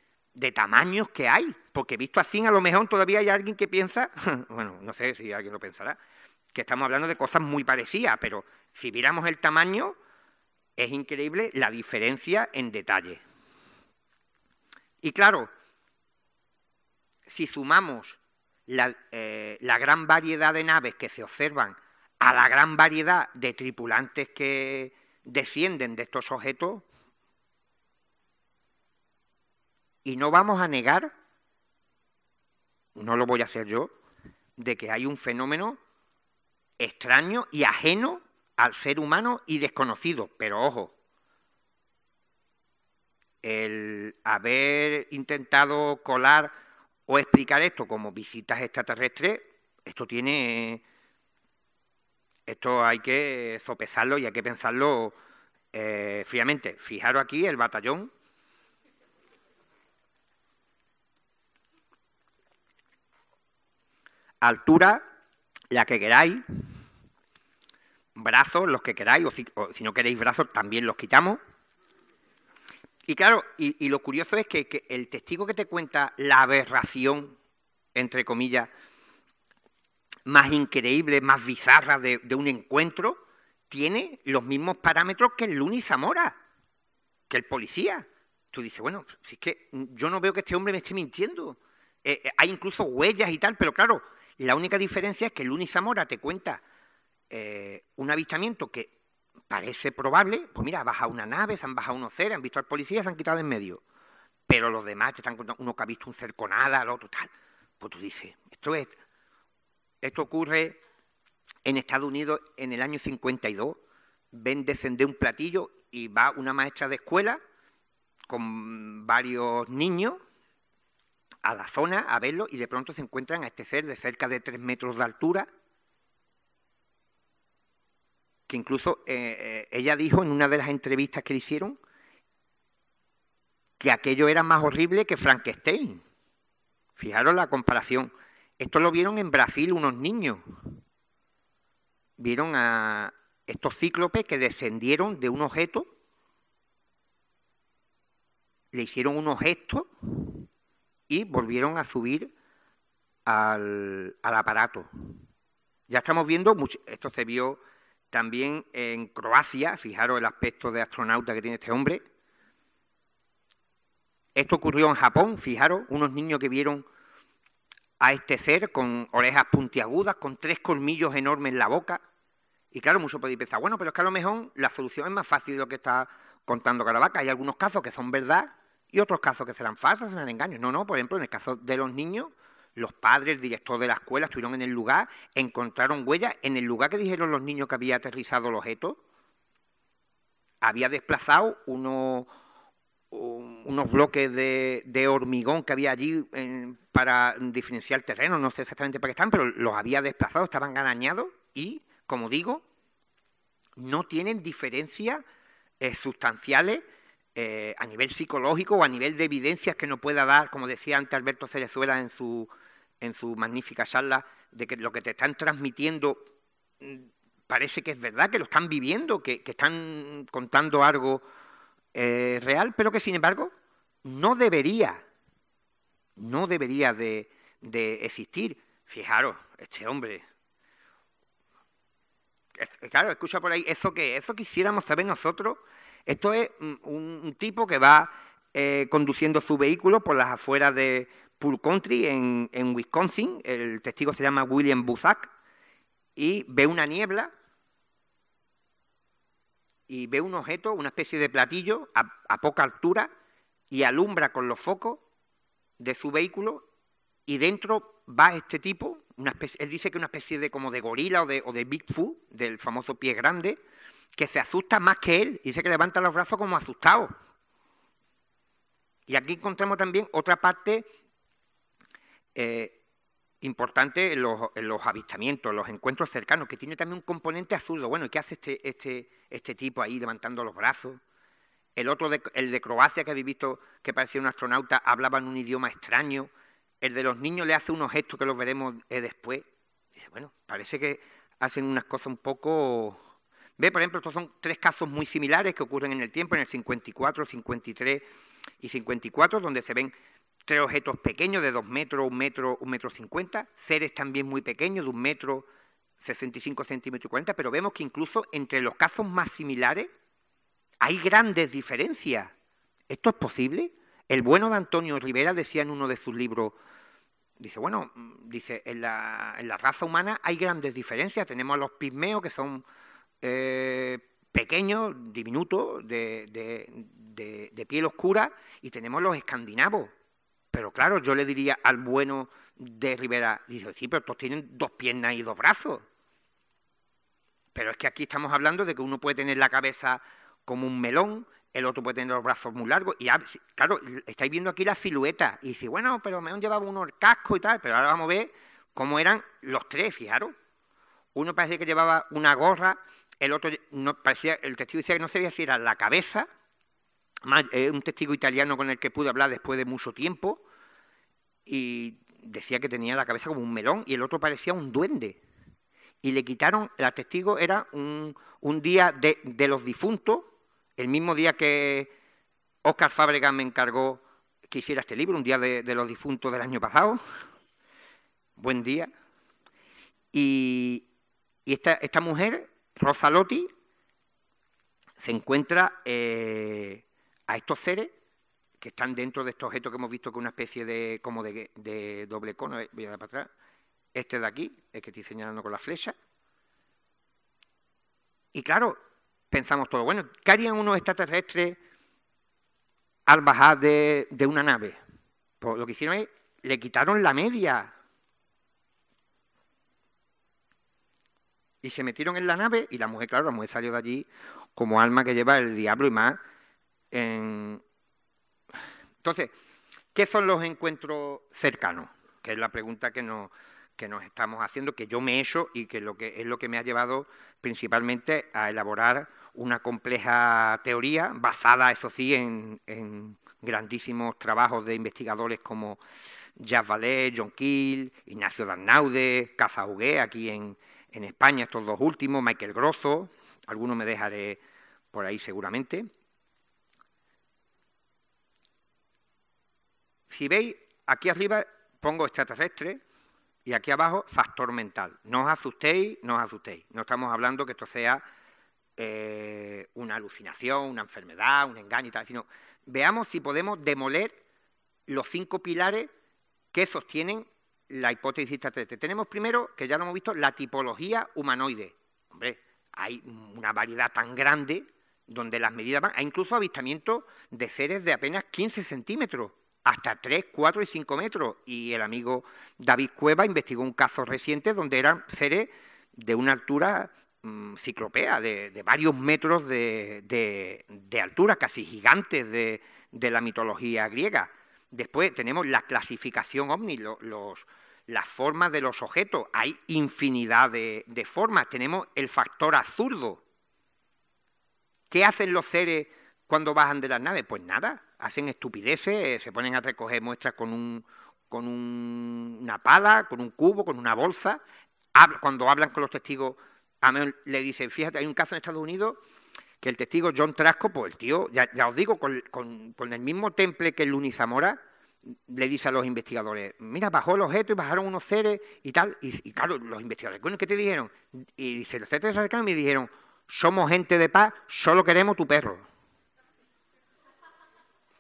tamaños que hay. Porque visto así, a lo mejor todavía hay alguien que piensa, bueno, no sé si alguien lo pensará, que estamos hablando de cosas muy parecidas, pero si viéramos el tamaño, es increíble la diferencia en detalle. Y claro, si sumamos la gran variedad de naves que se observan a la gran variedad de tripulantes que descienden de estos objetos, y no vamos a negar, no lo voy a hacer yo, de que hay un fenómeno extraño y ajeno al ser humano y desconocido. Pero ojo, el haber intentado colar o explicar esto como visitas extraterrestres, esto hay que sopesarlo y hay que pensarlo fríamente. Fijaros aquí el batallón. Altura, la que queráis. Brazos, los que queráis, o si no queréis brazos, también los quitamos. Y claro, y lo curioso es que el testigo que te cuenta la aberración, entre comillas, más increíble, más bizarra de un encuentro, tiene los mismos parámetros que el Luni Zamora, que el policía. Tú dices, bueno, si es que yo no veo que este hombre me esté mintiendo. Hay incluso huellas y tal, pero claro, la única diferencia es que el Luni Zamora te cuenta un avistamiento que parece probable. Pues mira, ha bajado una nave, se han bajado unos seres, han visto al policía, se han quitado en medio. Pero los demás te están contando, uno que ha visto un ser con alas, el otro tal. Pues tú dices, esto ocurre en Estados Unidos en el año 52. Ven descender un platillo y va una maestra de escuela con varios niños a la zona a verlo y de pronto se encuentran a este ser de cerca de 3 metros de altura, que incluso ella dijo en una de las entrevistas que le hicieron que aquello era más horrible que Frankenstein. Fijaros la comparación. Esto lo vieron en Brasil unos niños. Vieron a estos cíclopes que descendieron de un objeto, le hicieron unos gestos y volvieron a subir al aparato. Ya estamos viendo, esto se vio también en Croacia, fijaros el aspecto de astronauta que tiene este hombre. Esto ocurrió en Japón, fijaros, unos niños que vieron a este ser con orejas puntiagudas, con 3 colmillos enormes en la boca. Y claro, muchos podéis pensar, bueno, pero es que a lo mejor la solución es más fácil de lo que está contando Caravaca. Hay algunos casos que son verdad y otros casos que serán falsos, serán engaños. No, por ejemplo, en el caso de los niños, los padres, el director de la escuela, estuvieron en el lugar, encontraron huellas. En el lugar que dijeron los niños que había aterrizado el objeto, había desplazado unos bloques de hormigón que había allí para diferenciar el terreno. No sé exactamente para qué están, pero los había desplazado, estaban arañados y, como digo, no tienen diferencia sustanciales a nivel psicológico o a nivel de evidencias que nos pueda dar, como decía antes Alberto Cerezuela en su magnífica charla, de que lo que te están transmitiendo parece que es verdad, que lo están viviendo, que están contando algo real, pero que sin embargo no debería de existir. Fijaros, este hombre, claro, escucha por ahí, ¿eso qué? Eso quisiéramos saber nosotros. Esto es un tipo que va conduciendo su vehículo por las afueras de Pool Country en Wisconsin. El testigo se llama William Busak y ve una niebla y ve un objeto, una especie de platillo a poca altura, y alumbra con los focos de su vehículo, y dentro va este tipo, él dice que una especie de como de gorila o de Bigfoot, del famoso pie grande, que se asusta más que él, y dice que levanta los brazos como asustado. Y aquí encontramos también otra parte importante en los avistamientos, los encuentros cercanos, que tiene también un componente absurdo. Bueno, ¿y qué hace este tipo ahí levantando los brazos? El otro, el de Croacia, que habéis visto que parecía un astronauta, hablaba en un idioma extraño. El de los niños le hace unos gestos que los veremos después. Dice, bueno, parece que hacen unas cosas un poco... Ve, por ejemplo, estos son 3 casos muy similares que ocurren en el tiempo, en el 54, 53 y 54, donde se ven 3 objetos pequeños de 2 metros, 1 metro, 1,50 metros, seres también muy pequeños de 1 metro, 65 centímetros y 40, pero vemos que incluso entre los casos más similares hay grandes diferencias. ¿Esto es posible? El bueno de Antonio Rivera decía en uno de sus libros, dice, bueno, dice, en la raza humana hay grandes diferencias. Tenemos a los pigmeos, que son pequeños, diminutos, de piel oscura, y tenemos los escandinavos. Pero claro, yo le diría al bueno de Rivera, dice, sí, pero estos tienen 2 piernas y 2 brazos. Pero es que aquí estamos hablando de que uno puede tener la cabeza como un melón, el otro puede tener los brazos muy largos, y claro, estáis viendo aquí la silueta, y dice, bueno, pero me han llevado uno el casco y tal, pero ahora vamos a ver cómo eran los 3, fijaros. Uno parecía que llevaba una gorra, el otro no parecía, el testigo decía que no sabía si era la cabeza, un testigo italiano con el que pude hablar después de mucho tiempo, y decía que tenía la cabeza como un melón, y el otro parecía un duende. Y le quitaron, el testigo era un día de los difuntos, el mismo día que Óscar Fábregas me encargó que hiciera este libro, un día de los difuntos del año pasado. Buen día. Y esta mujer, Rosa Lotti, se encuentra a estos seres que están dentro de estos objetos que hemos visto, que es una especie de como de doble cono. Voy a dar para atrás. Este de aquí, el que estoy señalando con la flecha. Y claro, pensamos todo, bueno, ¿qué harían unos extraterrestres al bajar de una nave? Pues lo que hicieron es, le quitaron la media. Y se metieron en la nave, y la mujer, claro, la mujer salió de allí como alma que lleva el diablo y más. Entonces, ¿qué son los encuentros cercanos? Que es la pregunta que nos estamos haciendo, que yo me he hecho y que es lo que me ha llevado principalmente a elaborar una compleja teoría basada, eso sí, en grandísimos trabajos de investigadores como Jacques Vallée, John Keel, Ignacio Darnaude, Casahugué, aquí en España, estos 2 últimos, Michael Grosso, algunos me dejaré por ahí seguramente. Si veis, aquí arriba pongo extraterrestre, y aquí abajo, factor mental. No os asustéis, no os asustéis. No estamos hablando que esto sea una alucinación, una enfermedad, un engaño y tal, sino veamos si podemos demoler los 5 pilares que sostienen la hipótesis extraterrestre. Tenemos primero, que ya lo hemos visto, la tipología humanoide. Hombre, hay una variedad tan grande donde las medidas van. Hay incluso avistamientos de seres de apenas 15 centímetros. Hasta 3, 4 y 5 metros. Y el amigo David Cueva investigó un caso reciente donde eran seres de una altura ciclopea, de varios metros de altura, casi gigantes de la mitología griega. Después tenemos la clasificación ovni, las formas de los objetos. Hay infinidad de formas. Tenemos el factor absurdo. ¿Qué hacen los seres cuando bajan de las naves? Pues nada, hacen estupideces, se ponen a recoger muestras con una pala, con un cubo, con una bolsa. Cuando hablan con los testigos, a mí le dicen, fíjate, hay un caso en Estados Unidos que el testigo John Trasco, pues el tío, ya os digo, con el mismo temple que el Luni Zamora, le dice a los investigadores, mira, bajó el objeto y bajaron unos seres y tal. Y claro, los investigadores, ¿qué te dijeron? Y dice, los seres se acercaron y me dijeron, somos gente de paz, solo queremos tu perro.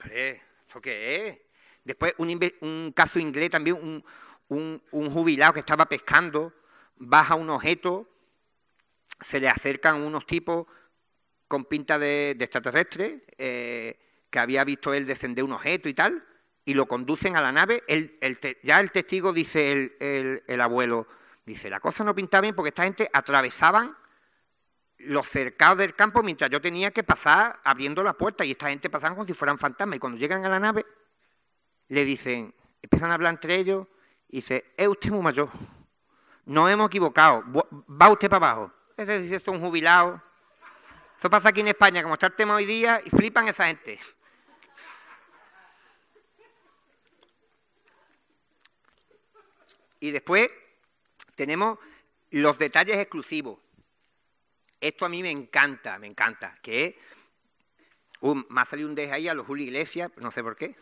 ¿Eso qué es? Después, un caso inglés también, un jubilado que estaba pescando, baja un objeto, se le acercan unos tipos con pinta de extraterrestre, que había visto él descender un objeto y tal, y lo conducen a la nave. Ya el testigo, dice el abuelo, dice, la cosa no pintaba bien porque esta gente atravesaban los cercados del campo mientras yo tenía que pasar abriendo la puerta, y esta gente pasaba como si fueran fantasmas, y cuando llegan a la nave le dicen, empiezan a hablar entre ellos, y dice, es usted muy mayor, nos hemos equivocado, va usted para abajo. Ese dice, esto es un jubilado. Eso pasa aquí en España, como está el tema hoy día, y flipan esa gente. Y después tenemos los detalles exclusivos. Esto a mí me encanta, que es, me ha salido un deje ahí a los Julio Iglesias, no sé por qué.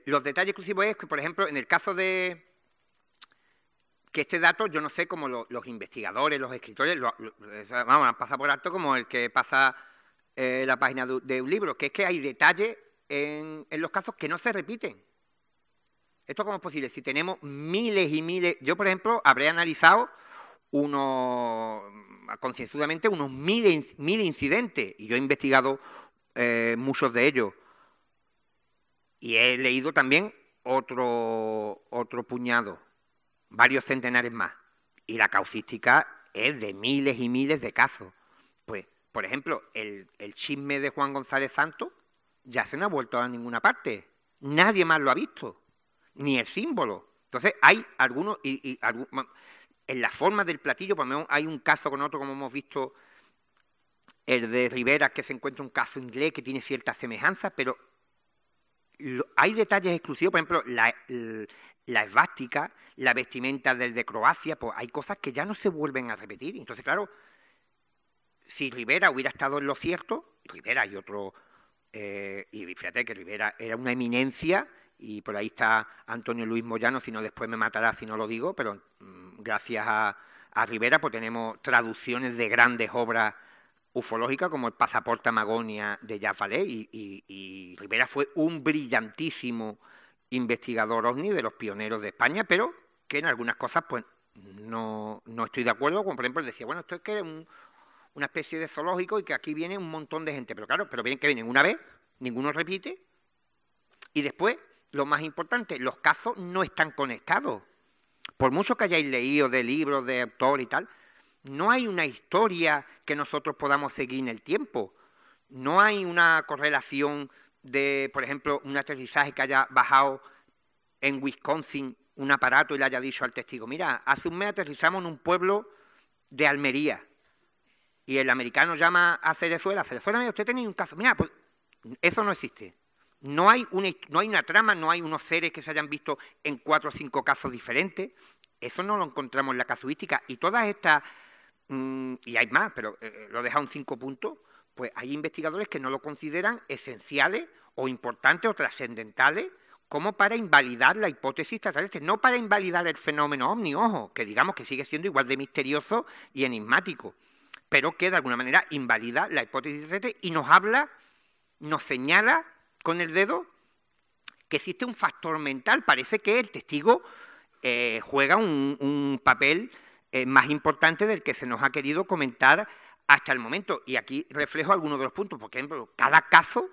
Los detalles exclusivos es que, por ejemplo, en el caso de que este dato, yo no sé cómo los investigadores, los escritores, han pasado por alto como el que pasa la página de un libro, que es que hay detalles en los casos que no se repiten. ¿Esto cómo es posible? Si tenemos miles y miles... Yo, por ejemplo, habré analizado concienzudamente unos mil incidentes, y yo he investigado muchos de ellos. Y he leído también otro puñado, varios centenares más. Y la causística es de miles y miles de casos. Pues, por ejemplo, el chisme de Juan González Santos ya se no ha vuelto a ninguna parte. Nadie más lo ha visto, ni el símbolo. Entonces, hay algunos... en la forma del platillo, por lo menos hay un caso con otro, como hemos visto, el de Rivera, que se encuentra un caso inglés que tiene ciertas semejanzas, pero hay detalles exclusivos. Por ejemplo, la esvástica, la vestimenta del de Croacia, pues hay cosas que ya no se vuelven a repetir. Entonces, claro, si Rivera hubiera estado en lo cierto, Rivera y otro, y fíjate que Rivera era una eminencia, y por ahí está Antonio Luis Moyano, si no después me matará si no lo digo, pero gracias a Rivera pues tenemos traducciones de grandes obras ufológicas como el Pasaporte a Magonia de Jacques Vallée, y Rivera fue un brillantísimo investigador ovni, de los pioneros de España, pero que en algunas cosas pues no estoy de acuerdo, como por ejemplo él decía, bueno, esto es que es una especie de zoológico y que aquí viene un montón de gente, pero claro, vienen una vez, ninguno repite, y después, lo más importante, los casos no están conectados. Por mucho que hayáis leído de libros, de autor y tal, no hay una historia que nosotros podamos seguir en el tiempo. No hay una correlación de, por ejemplo, un aterrizaje que haya bajado en Wisconsin un aparato y le haya dicho al testigo, mira, hace un mes aterrizamos en un pueblo de Almería, y el americano llama a Cerezuela, mira, usted tiene un caso, mira, pues eso no existe. No hay una trama, no hay unos seres que se hayan visto en 4 o 5 casos diferentes. Eso no lo encontramos en la casuística. Y todas estas, y hay más, pero lo he dejado en 5 puntos, pues hay investigadores que no lo consideran esenciales o importantes o trascendentales como para invalidar la hipótesis extraterrestre, no para invalidar el fenómeno ovni, ojo, que digamos que sigue siendo igual de misterioso y enigmático, pero que de alguna manera invalida la hipótesis extraterrestre y nos señala con el dedo que existe un factor mental. Parece que el testigo juega un papel más importante del que se nos ha querido comentar hasta el momento. Y aquí reflejo algunos de los puntos. Por ejemplo, cada caso,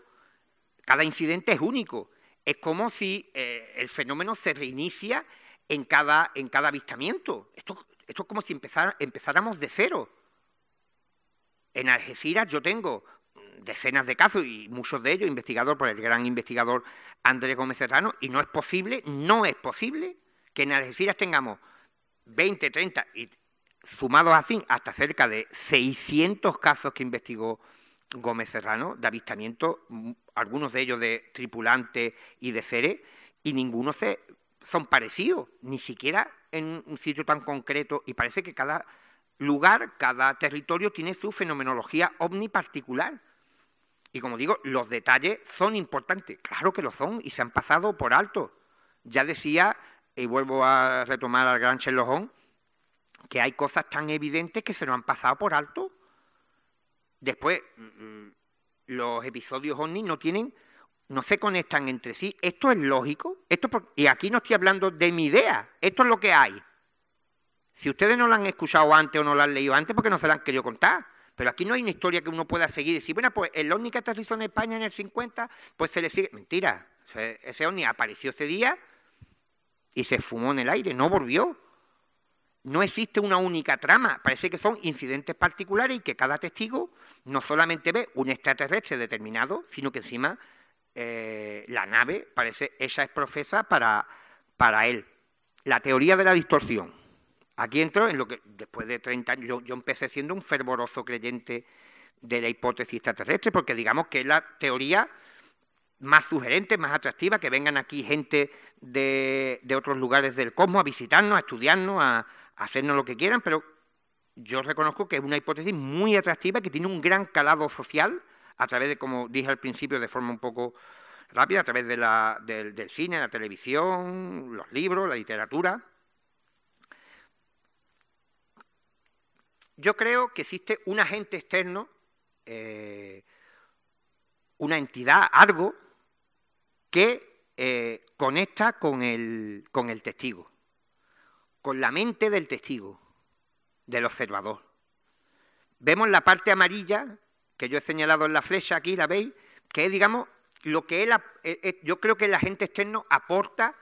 cada incidente es único. Es como si el fenómeno se reinicia en cada avistamiento. Esto es como si empezáramos de cero. En Algeciras yo tengo decenas de casos, y muchos de ellos investigados por el gran investigador Andrés Gómez Serrano, y no es posible que en Algeciras tengamos 20, 30, y sumados así hasta cerca de 600 casos que investigó Gómez Serrano de avistamiento, algunos de ellos de tripulantes y de seres, y ninguno son parecidos, ni siquiera en un sitio tan concreto, y parece que cada lugar, cada territorio tiene su fenomenología ovni particular. Y como digo, los detalles son importantes, claro que lo son, y se han pasado por alto. Ya decía, y vuelvo a retomar al gran Sherlock Holmes, que hay cosas tan evidentes que se nos han pasado por alto. Después, los episodios ovni no se conectan entre sí. ¿Esto es lógico? Y aquí no estoy hablando de mi idea, esto es lo que hay. Si ustedes no lo han escuchado antes o no lo han leído antes, porque no se lo han querido contar. Pero aquí no hay una historia que uno pueda seguir y decir, bueno, pues el ovni que aterrizó en España en el 50, pues se le sigue. Mentira, ese ovni apareció ese día y se esfumó en el aire, no volvió. No existe una única trama, parece que son incidentes particulares y que cada testigo no solamente ve un extraterrestre determinado, sino que encima la nave parece esa es profesa para él. La teoría de la distorsión. Aquí entro en lo que después de 30 años yo empecé siendo un fervoroso creyente de la hipótesis extraterrestre, porque digamos que es la teoría más sugerente, más atractiva, que vengan aquí gente de otros lugares del cosmos a visitarnos, a estudiarnos, a hacernos lo que quieran, pero yo reconozco que es una hipótesis muy atractiva, que tiene un gran calado social, a través de, como dije al principio, de forma un poco rápida, a través de del cine, la televisión, los libros, la literatura. Yo creo que existe un agente externo, una entidad, algo, que conecta con el testigo, con la mente del testigo, del observador. Vemos la parte amarilla, que yo he señalado en la flecha aquí, ¿la veis? Que es, digamos, lo que yo creo que el agente externo aporta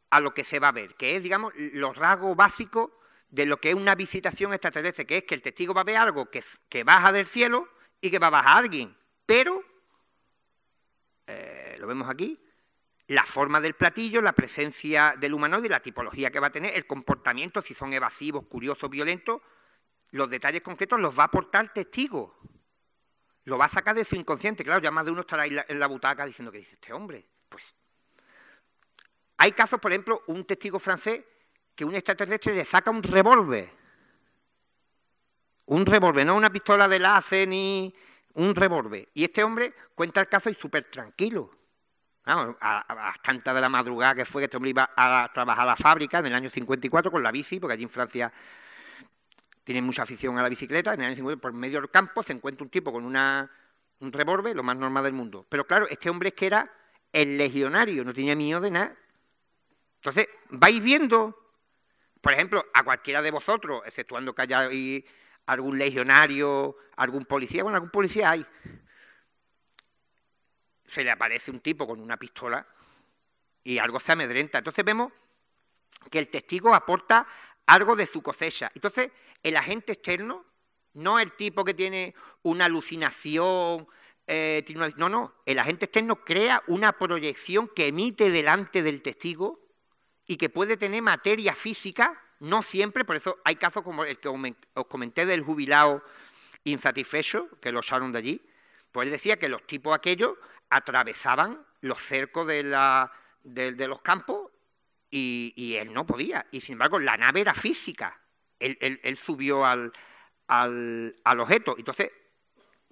a lo que se va a ver, que es, digamos, los rasgos básicos de lo que es una visitación extraterrestre, que es que el testigo va a ver algo que baja del cielo y que va a bajar alguien, pero, lo vemos aquí, la forma del platillo, la presencia del humanoide, la tipología que va a tener, el comportamiento, si son evasivos, curiosos, violentos, los detalles concretos los va a aportar el testigo. Lo va a sacar de su inconsciente. Claro, ya más de uno estará ahí en la butaca diciendo, ¿qué dice este hombre? Pues hay casos, por ejemplo, un testigo francés que un extraterrestre le saca un revólver. Un revólver, no una pistola de láser ni un revólver. Y este hombre cuenta el caso y súper tranquilo. Vamos, a las tantas de la madrugada que fue que este hombre iba a trabajar a la fábrica en el año 54 con la bici, porque allí en Francia tienen mucha afición a la bicicleta. En el año 50, por medio del campo, se encuentra un tipo con un revólver, lo más normal del mundo. Pero claro, este hombre es que era el legionario, no tenía miedo de nada. Entonces, vais viendo, por ejemplo, a cualquiera de vosotros, exceptuando que haya algún legionario, algún policía, bueno, algún policía hay, se le aparece un tipo con una pistola y algo se amedrenta. Entonces vemos que el testigo aporta algo de su cosecha. Entonces, el agente externo no es el tipo que tiene una alucinación, no, el agente externo crea una proyección que emite delante del testigo y que puede tener materia física, no siempre, por eso hay casos como el que os comenté del jubilado insatisfecho, que lo echaron de allí, pues él decía que los tipos aquellos atravesaban los cercos de los campos y él no podía. Y sin embargo, la nave era física. Él subió al objeto. Entonces,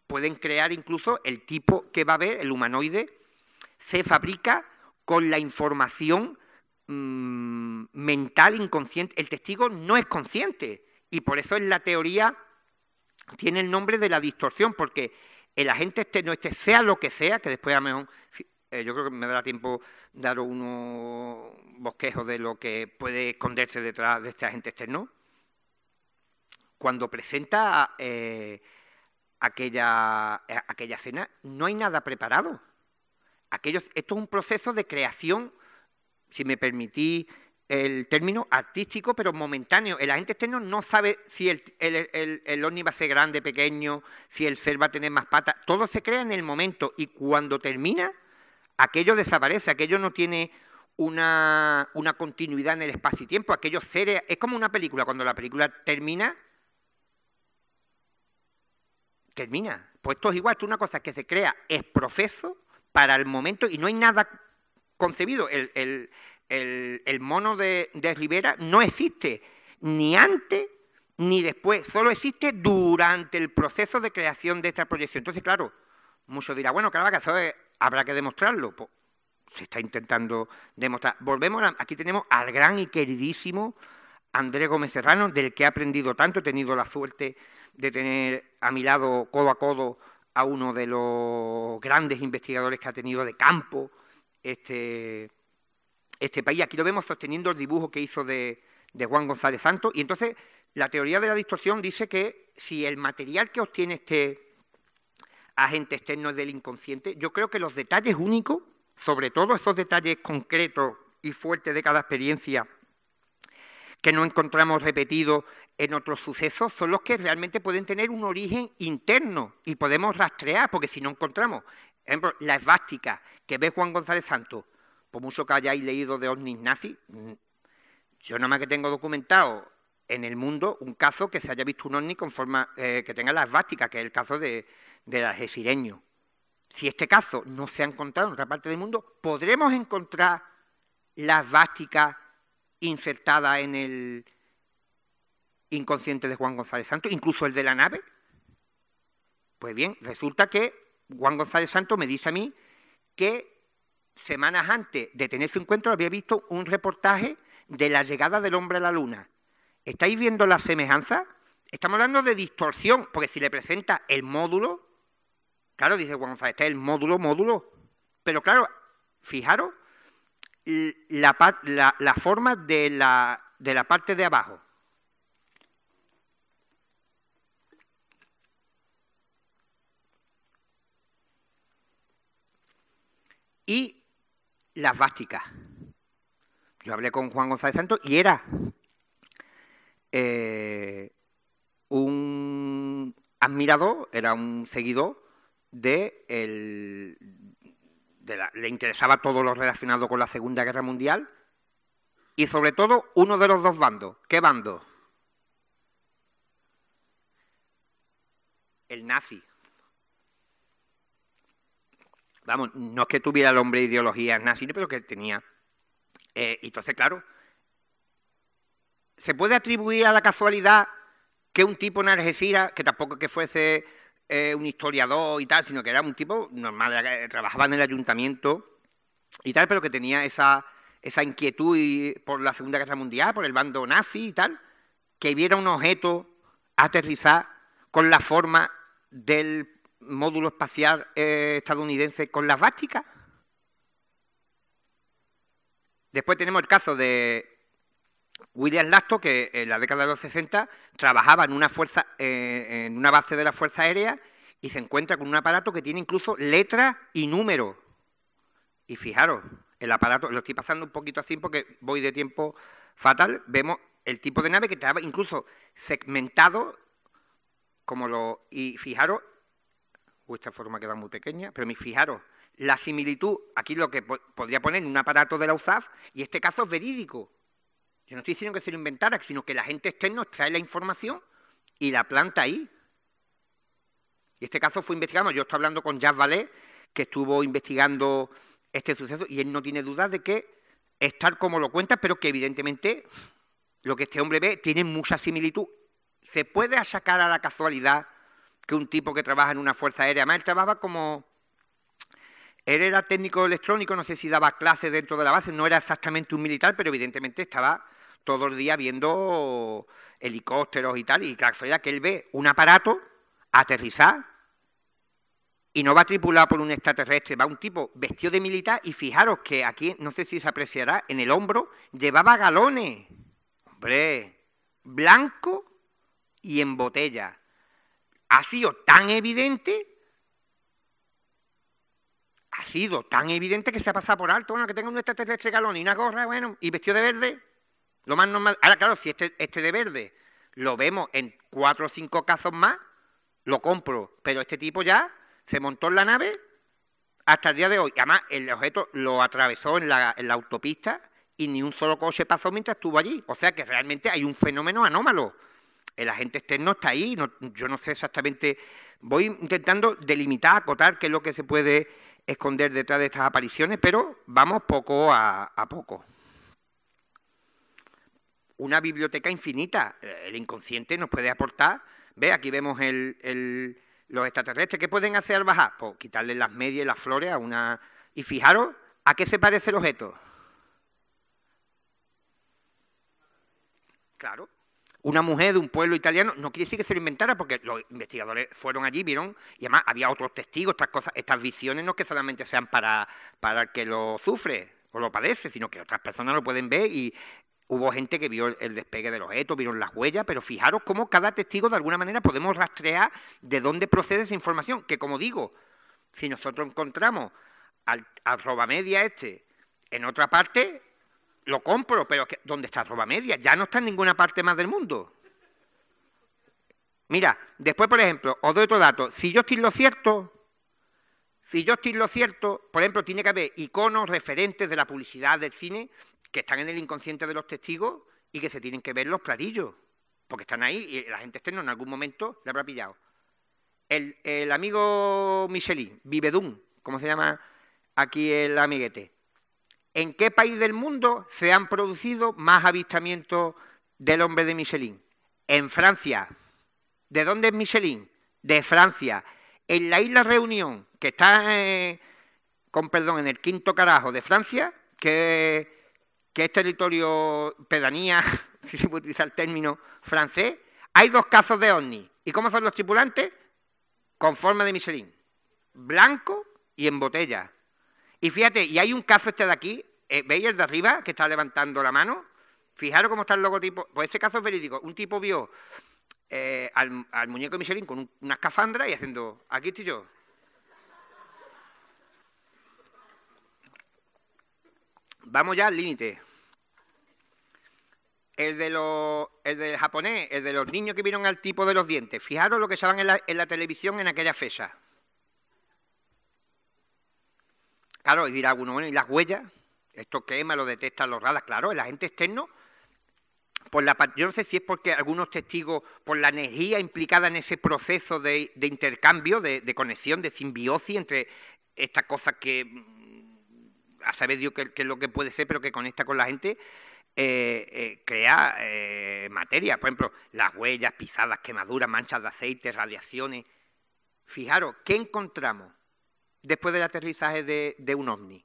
pueden crear incluso el tipo que va a ver, el humanoide, se fabrica con la información mental inconsciente. El testigo no es consciente. Y por eso en la teoría tiene el nombre de la distorsión, porque el agente externo, sea lo que sea, que después a lo mejor, yo creo que me dará tiempo dar unos bosquejos de lo que puede esconderse detrás de este agente externo. Cuando presenta aquella escena, no hay nada preparado. Esto es un proceso de creación, si me permitís el término, artístico, pero momentáneo. El agente externo no sabe si el ovni va a ser grande, pequeño, si el ser va a tener más patas. Todo se crea en el momento y cuando termina, aquello desaparece, aquello no tiene una continuidad en el espacio y tiempo. Aquellos seres, es como una película, cuando la película termina, termina. Pues esto es igual, esto es una cosa que se crea es profeso para el momento y no hay nada concebido. El mono de Rivera no existe ni antes ni después, solo existe durante el proceso de creación de esta proyección. Entonces, claro, muchos dirán, bueno, Caravaca, eso habrá que demostrarlo. Pues, se está intentando demostrar. Volvemos, aquí tenemos al gran y queridísimo Andrés Gómez Serrano, del que he aprendido tanto. He tenido la suerte de tener a mi lado, codo a codo, a uno de los grandes investigadores que ha tenido de campo este país. Aquí lo vemos sosteniendo el dibujo que hizo de Juan González Santos. Y entonces, la teoría de la distorsión dice que si el material que obtiene este agente externo es del inconsciente, yo creo que los detalles únicos, sobre todo esos detalles concretos y fuertes de cada experiencia que no encontramos repetidos en otros sucesos, son los que realmente pueden tener un origen interno y podemos rastrear, porque si no encontramos, por ejemplo, la esvástica que ve Juan González Santos, por mucho que hayáis leído de ovnis nazis, yo nada más que tengo documentado en el mundo un caso que se haya visto un ovni con forma que tenga la esvástica, que es el caso del algecireño. Si este caso no se ha encontrado en otra parte del mundo, ¿podremos encontrar la esvástica insertada en el inconsciente de Juan González Santos, incluso el de la nave? Pues bien, resulta que Juan González Santos me dice a mí que semanas antes de tener su encuentro había visto un reportaje de la llegada del hombre a la luna. ¿Estáis viendo la semejanza? Estamos hablando de distorsión, porque si le presenta el módulo, claro, dice Juan González, este es el módulo. Pero claro, fijaros la forma de la parte de abajo. Y la esvástica. Yo hablé con Juan González Santos y era un admirador, era un seguidor le interesaba todo lo relacionado con la Segunda Guerra Mundial y sobre todo uno de los dos bandos. ¿Qué bando? El nazi. Vamos, no es que tuviera el hombre ideologías nazi, pero que tenía. Entonces, claro, ¿se puede atribuir a la casualidad que un tipo en Algeciras, que tampoco que fuese un historiador y tal, sino que era un tipo normal, que trabajaba en el ayuntamiento y tal, pero que tenía esa inquietud por la Segunda Guerra Mundial, por el bando nazi y tal, que viera un objeto aterrizar con la forma del módulo espacial estadounidense con la esvástica? Después tenemos el caso de William Laston, que en la década de los 60 trabajaba en una base de la Fuerza Aérea y se encuentra con un aparato que tiene incluso letras y números. Y fijaros, el aparato, lo estoy pasando un poquito así porque voy de tiempo fatal, vemos el tipo de nave que estaba incluso segmentado, y fijaros, esta forma queda muy pequeña, pero fijaros, la similitud, aquí lo que podría poner en un aparato de la USAF, y este caso es verídico. Yo no estoy diciendo que se lo inventara, sino que la gente externa trae la información y la planta ahí. Y este caso fue investigado, yo estoy hablando con Jacques Vallée, que estuvo investigando este suceso, y él no tiene dudas de que es tal como lo cuenta, pero que evidentemente lo que este hombre ve tiene mucha similitud. ¿Se puede achacar a la casualidad que un tipo que trabaja en una fuerza aérea, además él trabajaba él era técnico electrónico, no sé si daba clases dentro de la base, no era exactamente un militar, pero evidentemente estaba todo el día viendo helicópteros y tal, y la casualidad que él ve un aparato aterrizar y no va tripulado por un extraterrestre, va un tipo vestido de militar, y fijaros que aquí, no sé si se apreciará, en el hombro llevaba galones, hombre, blanco y en botella. Ha sido tan evidente que se ha pasado por alto, bueno, que tenga un extraterrestre galón y una gorra, bueno, y vestido de verde, lo más normal. Ahora, claro, si este de verde lo vemos en 4 o 5 casos más, lo compro, pero este tipo ya se montó en la nave hasta el día de hoy. Además, el objeto lo atravesó en la autopista y ni un solo coche pasó mientras estuvo allí. O sea que realmente hay un fenómeno anómalo. el agente externo está ahí, yo no sé exactamente, voy intentando delimitar, acotar qué es lo que se puede esconder detrás de estas apariciones, pero vamos poco a poco. Una biblioteca infinita, el inconsciente nos puede aportar. Ve, aquí vemos los extraterrestres. ¿Qué pueden hacer al bajar? Pues quitarle las medias y las flores a una... Y fijaros, ¿a qué se parece el objeto? Claro, una mujer de un pueblo italiano, no quiere decir que se lo inventara, porque los investigadores fueron allí, vieron, y además había otros testigos, estas visiones no es que solamente sean para el que lo sufre o lo padece, sino que otras personas lo pueden ver y... Hubo gente que vio el despegue del objeto, vieron las huellas, pero fijaros cómo cada testigo de alguna manera podemos rastrear de dónde procede esa información, que como digo, si nosotros encontramos al robamedia en otra parte, lo compro, pero ¿dónde está el robamedia? Ya no está en ninguna parte más del mundo. Mira, después, por ejemplo, os doy otro dato. Si yo estoy en lo cierto, por ejemplo, tiene que haber iconos referentes de la publicidad del cine que están en el inconsciente de los testigos y que se tienen que ver los platillos, porque están ahí y la gente externa en algún momento le habrá pillado. El amigo Michelin, Vivedún, ¿cómo se llama aquí el amiguete? ¿En qué país del mundo se han producido más avistamientos del hombre de Michelin? En Francia. ¿De dónde es Michelin? De Francia. En la isla Reunión, que está en el quinto carajo de Francia, que es territorio, pedanía, si se puede utilizar el término francés, hay 2 casos de ovni. ¿Y cómo son los tripulantes? Con forma de Michelin. Blanco y en botella. Y fíjate, y hay un caso de aquí, ¿veis el de arriba, que está levantando la mano? Fijaros cómo está el logotipo. Pues ese caso es verídico. Un tipo vio al muñeco de Michelin con una escafandra y haciendo, aquí estoy yo. Vamos ya al límite. El del japonés, el de los niños que vieron al tipo de los dientes. Fijaros lo que estaban en la televisión en aquella fecha. Claro, y dirá alguno, bueno, ¿y las huellas? ¿Esto quema, lo detectan los radares? Claro, el agente externo, yo no sé si es porque algunos testigos, por la energía implicada en ese proceso de intercambio, de conexión, de simbiosis entre estas cosas que a saber Dios qué es lo que puede ser, pero que conecta con la gente, crea materia. Por ejemplo, las huellas, pisadas, quemaduras, manchas de aceite, radiaciones. Fijaros, ¿qué encontramos después del aterrizaje de un ovni?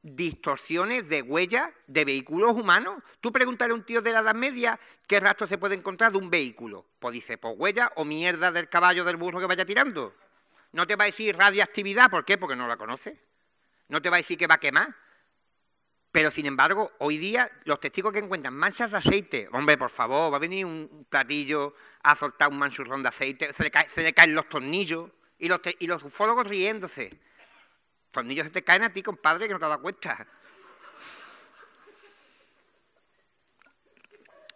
Distorsiones de huellas de vehículos humanos. Tú pregúntale a un tío de la Edad Media qué rastro se puede encontrar de un vehículo. Pues dice, pues huella o mierda del caballo del burro que vaya tirando. No te va a decir radiactividad, ¿por qué? Porque no la conoce. No te va a decir que va a quemar. Pero, sin embargo, hoy día, los testigos que encuentran manchas de aceite, hombre, por favor, va a venir un platillo a soltar un manchurrón de aceite, se le caen los tornillos, y los ufólogos riéndose. Los tornillos se te caen a ti, compadre, que no te has dado cuenta.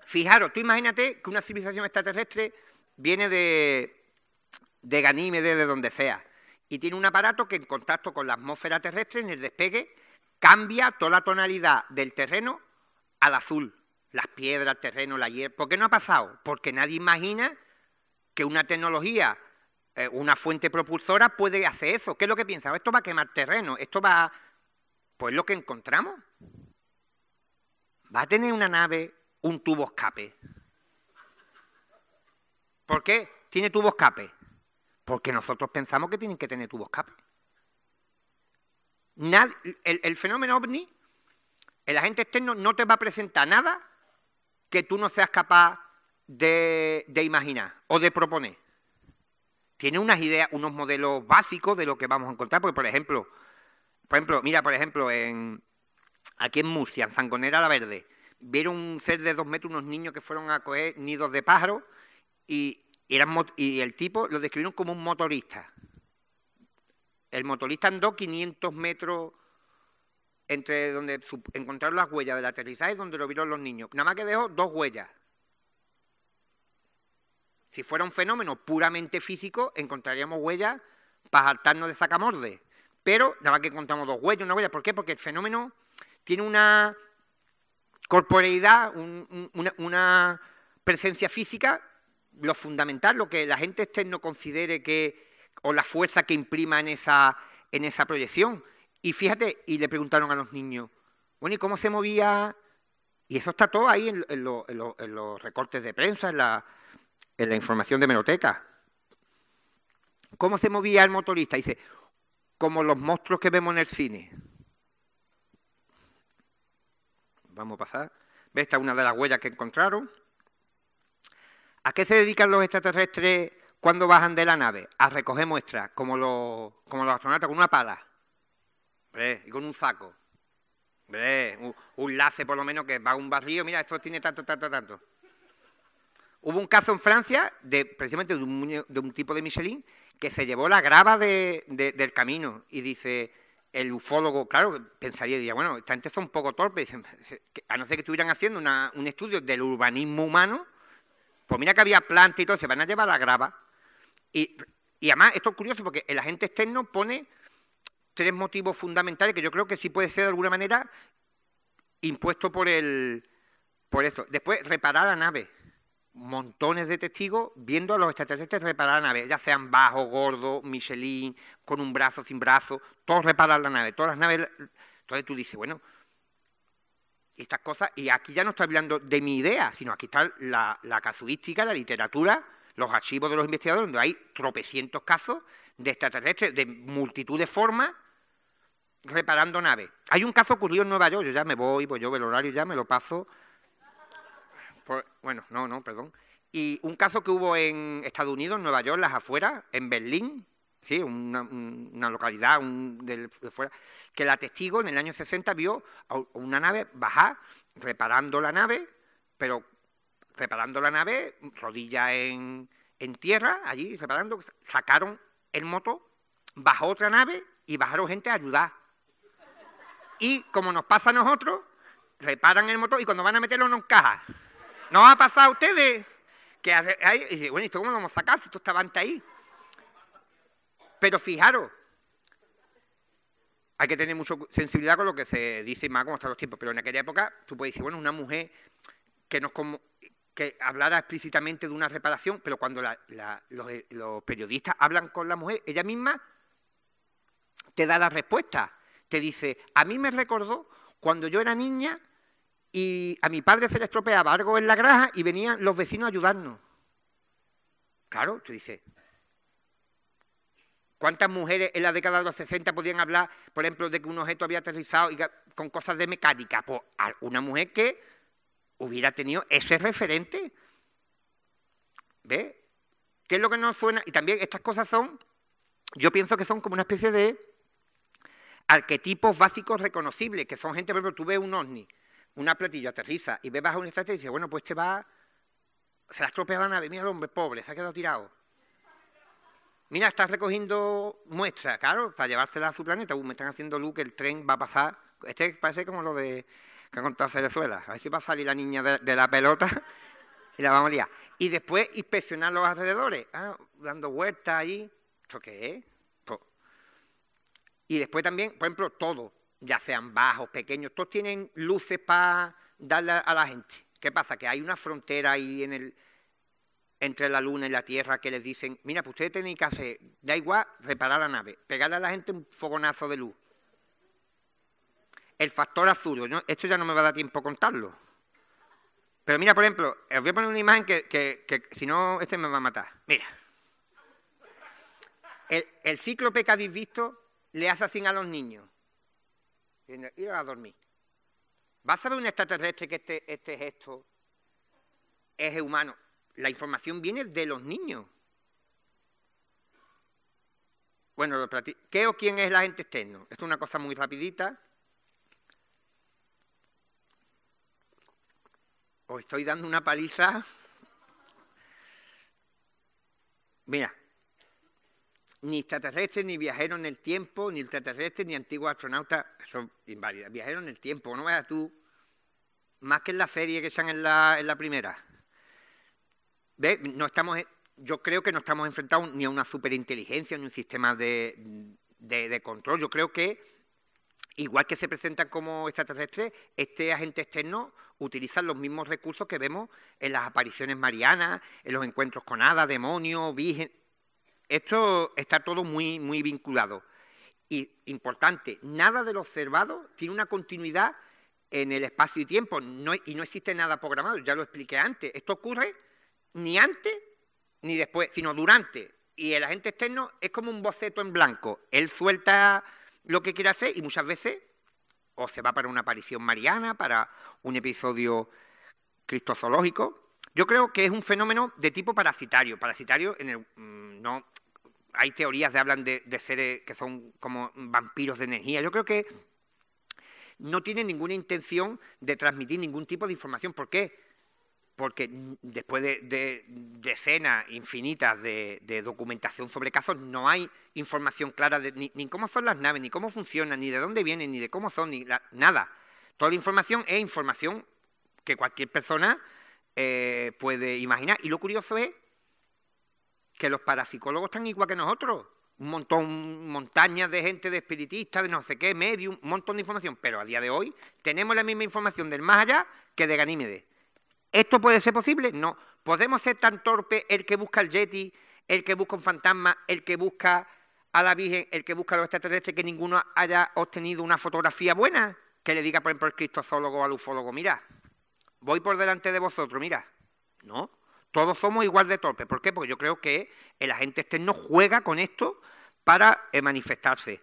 Fijaros, tú imagínate que una civilización extraterrestre viene de Ganímedes, de donde sea, y tiene un aparato que en contacto con la atmósfera terrestre, en el despegue, cambia toda la tonalidad del terreno al azul. Las piedras, el terreno, la hierba. ¿Por qué no ha pasado? Porque nadie imagina que una tecnología, una fuente propulsora puede hacer eso. ¿Qué es lo que piensan? Esto va a quemar terreno, esto va... Pues lo que encontramos. Va a tener una nave un tubo escape. ¿Por qué tiene tubo escape? Porque nosotros pensamos que tienen que tener tubo escape. El fenómeno ovni, el agente externo no te va a presentar nada que tú no seas capaz de imaginar o de proponer. Tiene unas ideas, unos modelos básicos de lo que vamos a encontrar, porque por ejemplo, mira, aquí en Murcia, en Zangonera la Verde, vieron un ser de 2 metros, unos niños que fueron a coger nidos de pájaros y el tipo lo describieron como un motorista. El motorista andó 500 metros entre donde encontraron las huellas del aterrizaje y donde lo vieron los niños. Nada más que dejó 2 huellas. Si fuera un fenómeno puramente físico, encontraríamos huellas para saltarnos de sacamorde. Pero nada más que encontramos 2 huellas, una huella. ¿Por qué? Porque el fenómeno tiene una corporeidad, una presencia física, lo fundamental, lo que el agente externo considere que, o la fuerza que imprima en esa proyección. Y fíjate, y le preguntaron a los niños, bueno, ¿y cómo se movía? Y eso está todo ahí en los recortes de prensa, en la información de hemeroteca. ¿Cómo se movía el motorista? Dice, como los monstruos que vemos en el cine. Vamos a pasar. ¿Ves? Esta es una de las huellas que encontraron. ¿A qué se dedican los extraterrestres cuando bajan de la nave? A recoger muestras, como los astronautas, con una pala. ¿Ves? Y con un saco. ¿Ves? Un láser, por lo menos, que va a un barrio. Mira, esto tiene tanto, tanto, tanto. Hubo un caso en Francia, precisamente de un tipo de Michelin, que se llevó la grava del camino. Y dice, el ufólogo, claro, pensaría, diría, bueno, esta gente son un poco torpes. A no ser que estuvieran haciendo un estudio del urbanismo humano, pues mira que había plantas y todo, se van a llevar la grava. Y además, esto es curioso, porque el agente externo pone 3 motivos fundamentales que yo creo que sí puede ser de alguna manera impuesto por esto. Después, reparar la nave. Montones de testigos viendo a los extraterrestres reparar la nave, ya sean bajos, gordos, Michelin, con un brazo, sin brazo, todos reparan la nave, todas las naves. Entonces tú dices, bueno, estas cosas, y aquí ya no estoy hablando de mi idea, sino aquí está la casuística, la literatura, los archivos de los investigadores, donde hay tropecientos casos de extraterrestres de multitud de formas reparando naves. Hay un caso ocurrido en Nueva York, yo ya me voy, pues yo el horario ya me lo paso. Bueno, perdón. Y un caso que hubo en Estados Unidos, en Nueva York, las afueras, en Berlín, sí, una localidad de fuera, que la testigo en el año 60 vio a una nave bajar, reparando la nave, pero reparando la nave, rodilla en tierra, allí reparando, sacaron el motor, bajó otra nave y bajaron gente a ayudar. Y como nos pasa a nosotros, reparan el motor y cuando van a meterlo no encaja. ¿No ha pasado a ustedes? Que hay, bueno, ¿esto cómo lo vamos a sacar si esto estaba antes ahí? Pero fijaros, hay que tener mucha sensibilidad con lo que se dice más cómo están los tiempos, pero en aquella época tú puedes decir, bueno, una mujer que hablara explícitamente de una reparación, pero cuando los periodistas hablan con la mujer, ella misma te da la respuesta. Te dice, a mí me recordó cuando yo era niña y a mi padre se le estropeaba algo en la granja y venían los vecinos a ayudarnos. Claro, tú dices, ¿cuántas mujeres en la década de los 60 podían hablar, por ejemplo, de que un objeto había aterrizado con cosas de mecánica? Pues una mujer que hubiera tenido ese referente. ¿Ves? ¿Qué es lo que nos suena? Y también estas cosas son, yo pienso que son como una especie de arquetipos básicos reconocibles, que son gente, por ejemplo, tú ves un ovni, una platillo aterriza y ves bajo un extraterrestre y dices, bueno, pues se le ha estropeado la nave, mira el hombre pobre, se ha quedado tirado. Mira, está recogiendo muestras, claro, para llevársela a su planeta. Me están haciendo luz que el tren va a pasar. Este parece como lo que ha contado Cerezuela. A ver si va a salir la niña de la pelota y la vamos a liar. Y después inspeccionar los alrededores, dando vueltas ahí. ¿Esto qué es? Y después también, por ejemplo, todo, ya sean bajos, pequeños, todos tienen luces para darle a la gente. ¿Qué pasa? Que hay una frontera ahí entre la Luna y la Tierra que les dicen, mira, pues ustedes tienen que hacer, da igual, reparar la nave, pegarle a la gente un fogonazo de luz. El factor azul, ¿no? Esto ya no me va a dar tiempo a contarlo. Pero mira, por ejemplo, os voy a poner una imagen que si no, este me va a matar. Mira. El cíclope que habéis visto le hace así a los niños. Ir a dormir. ¿Vas a ver un extraterrestre que este gesto es humano? La información viene de los niños. Bueno, ¿qué o quién es el agente externo? Esto es una cosa muy rapidita. Os estoy dando una paliza. Mira, ni extraterrestres, ni viajeros en el tiempo, ni extraterrestres, ni antiguos astronautas son inválidas. Viajeros en el tiempo, no veas tú, más que en la serie que sean en la primera. ¿Ves? Yo creo que no estamos enfrentados ni a una superinteligencia, ni a un sistema de control. Yo creo que, igual que se presentan como extraterrestres, este agente externo utilizan los mismos recursos que vemos en las apariciones marianas, en los encuentros con hadas, demonios, virgen. Esto está todo muy, muy vinculado. Y, importante, nada de lo observado tiene una continuidad en el espacio y tiempo, y no existe nada programado, ya lo expliqué antes. Esto ocurre ni antes ni después, sino durante. Y el agente externo es como un boceto en blanco. Él suelta lo que quiere hacer y muchas veces o se va para una aparición mariana, para un episodio cristozoológico. Yo creo que es un fenómeno de tipo parasitario. Parasitario, no, hay teorías que hablan de seres que son como vampiros de energía. Yo creo que no tiene ninguna intención de transmitir ningún tipo de información. ¿Por qué? Porque después de decenas infinitas de documentación sobre casos, no hay información clara de ni cómo son las naves, ni cómo funcionan, ni de dónde vienen, ni de cómo son, nada. Toda la información es información que cualquier persona puede imaginar. Y lo curioso es que los parapsicólogos están igual que nosotros. Montañas de gente, de espiritistas, de no sé qué, medium, un montón de información. Pero a día de hoy tenemos la misma información del más allá que de Ganímedes. ¿Esto puede ser posible? No. ¿Podemos ser tan torpes el que busca el Yeti, el que busca un fantasma, el que busca a la Virgen, el que busca a los extraterrestres, que ninguno haya obtenido una fotografía buena? Que le diga, por ejemplo, el cristozoólogo o al ufólogo, mira, voy por delante de vosotros, mira. No, todos somos igual de torpes. ¿Por qué? Porque yo creo que el agente externo juega con esto para manifestarse.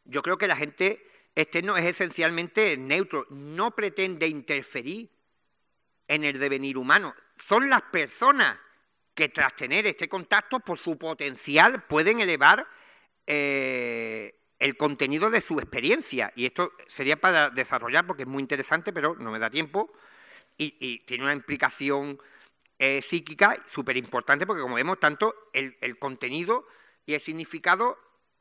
Yo creo que el agente externo es esencialmente neutro, no pretende interferir en el devenir humano. Son las personas que tras tener este contacto, por su potencial, pueden elevar el contenido de su experiencia. Y esto sería para desarrollar, porque es muy interesante, pero no me da tiempo, y tiene una implicación psíquica súper importante, porque como vemos, tanto el contenido y el significado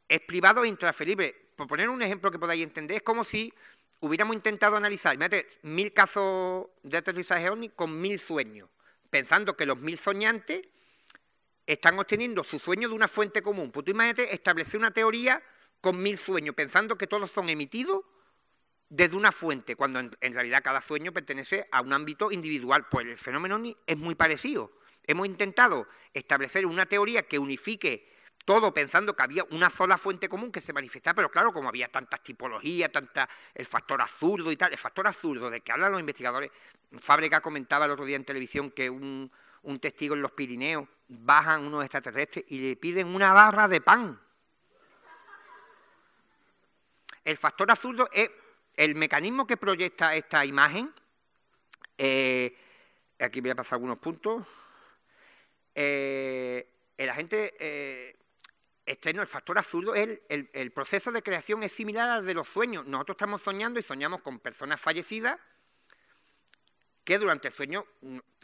es privado e intransferible. Por poner un ejemplo que podáis entender, es como si hubiéramos intentado analizar, imagínate, 1000 casos de aterrizaje ovni con 1000 sueños, pensando que los 1000 soñantes están obteniendo su sueño de una fuente común. Pues tú imagínate establecer una teoría con 1000 sueños, pensando que todos son emitidos desde una fuente, cuando en realidad cada sueño pertenece a un ámbito individual. Pues el fenómeno ovni es muy parecido. Hemos intentado establecer una teoría que unifique todo pensando que había una sola fuente común que se manifestaba, pero claro, como había tantas tipologías, el factor absurdo y tal, el factor absurdo de que hablan los investigadores. Fábrega comentaba el otro día en televisión que un testigo en los Pirineos bajan unos extraterrestres y le piden una barra de pan. El factor absurdo es el mecanismo que proyecta esta imagen. Aquí voy a pasar algunos puntos. El agente externo, el factor absurdo, el proceso de creación es similar al de los sueños. Nosotros estamos soñando y soñamos con personas fallecidas que durante el sueño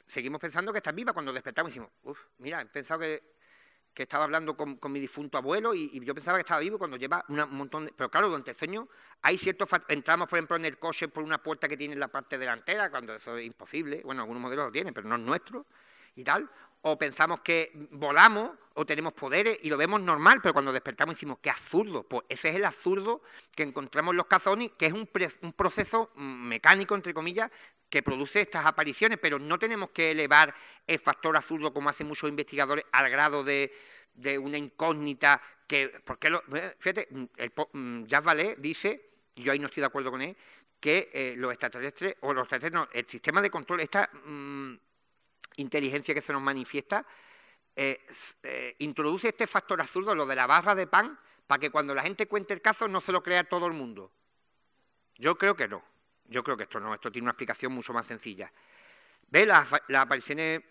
seguimos pensando que están vivas. Cuando despertamos decimos, mira, he pensado que estaba hablando con mi difunto abuelo y yo pensaba que estaba vivo cuando lleva un montón de... Pero claro, durante el sueño hay ciertos... Entramos, por ejemplo, en el coche por una puerta que tiene en la parte delantera, cuando eso es imposible. Bueno, algunos modelos lo tienen, pero no es nuestro y tal. O pensamos que volamos o tenemos poderes y lo vemos normal, pero cuando despertamos decimos, ¡qué absurdo! Pues ese es el absurdo que encontramos en los casos ovni, que es un proceso mecánico, entre comillas, que produce estas apariciones, pero no tenemos que elevar el factor absurdo, como hacen muchos investigadores, al grado de una incógnita. Fíjate, Jacques Vallée dice, y yo ahí no estoy de acuerdo con él, que los extraterrestres, el sistema de control, esta inteligencia que se nos manifiesta, introduce este factor absurdo, lo de la barra de pan, para que cuando la gente cuente el caso no se lo crea todo el mundo. Yo creo que no. Yo creo que esto no. Esto tiene una explicación mucho más sencilla. ¿Ves? Las apariciones,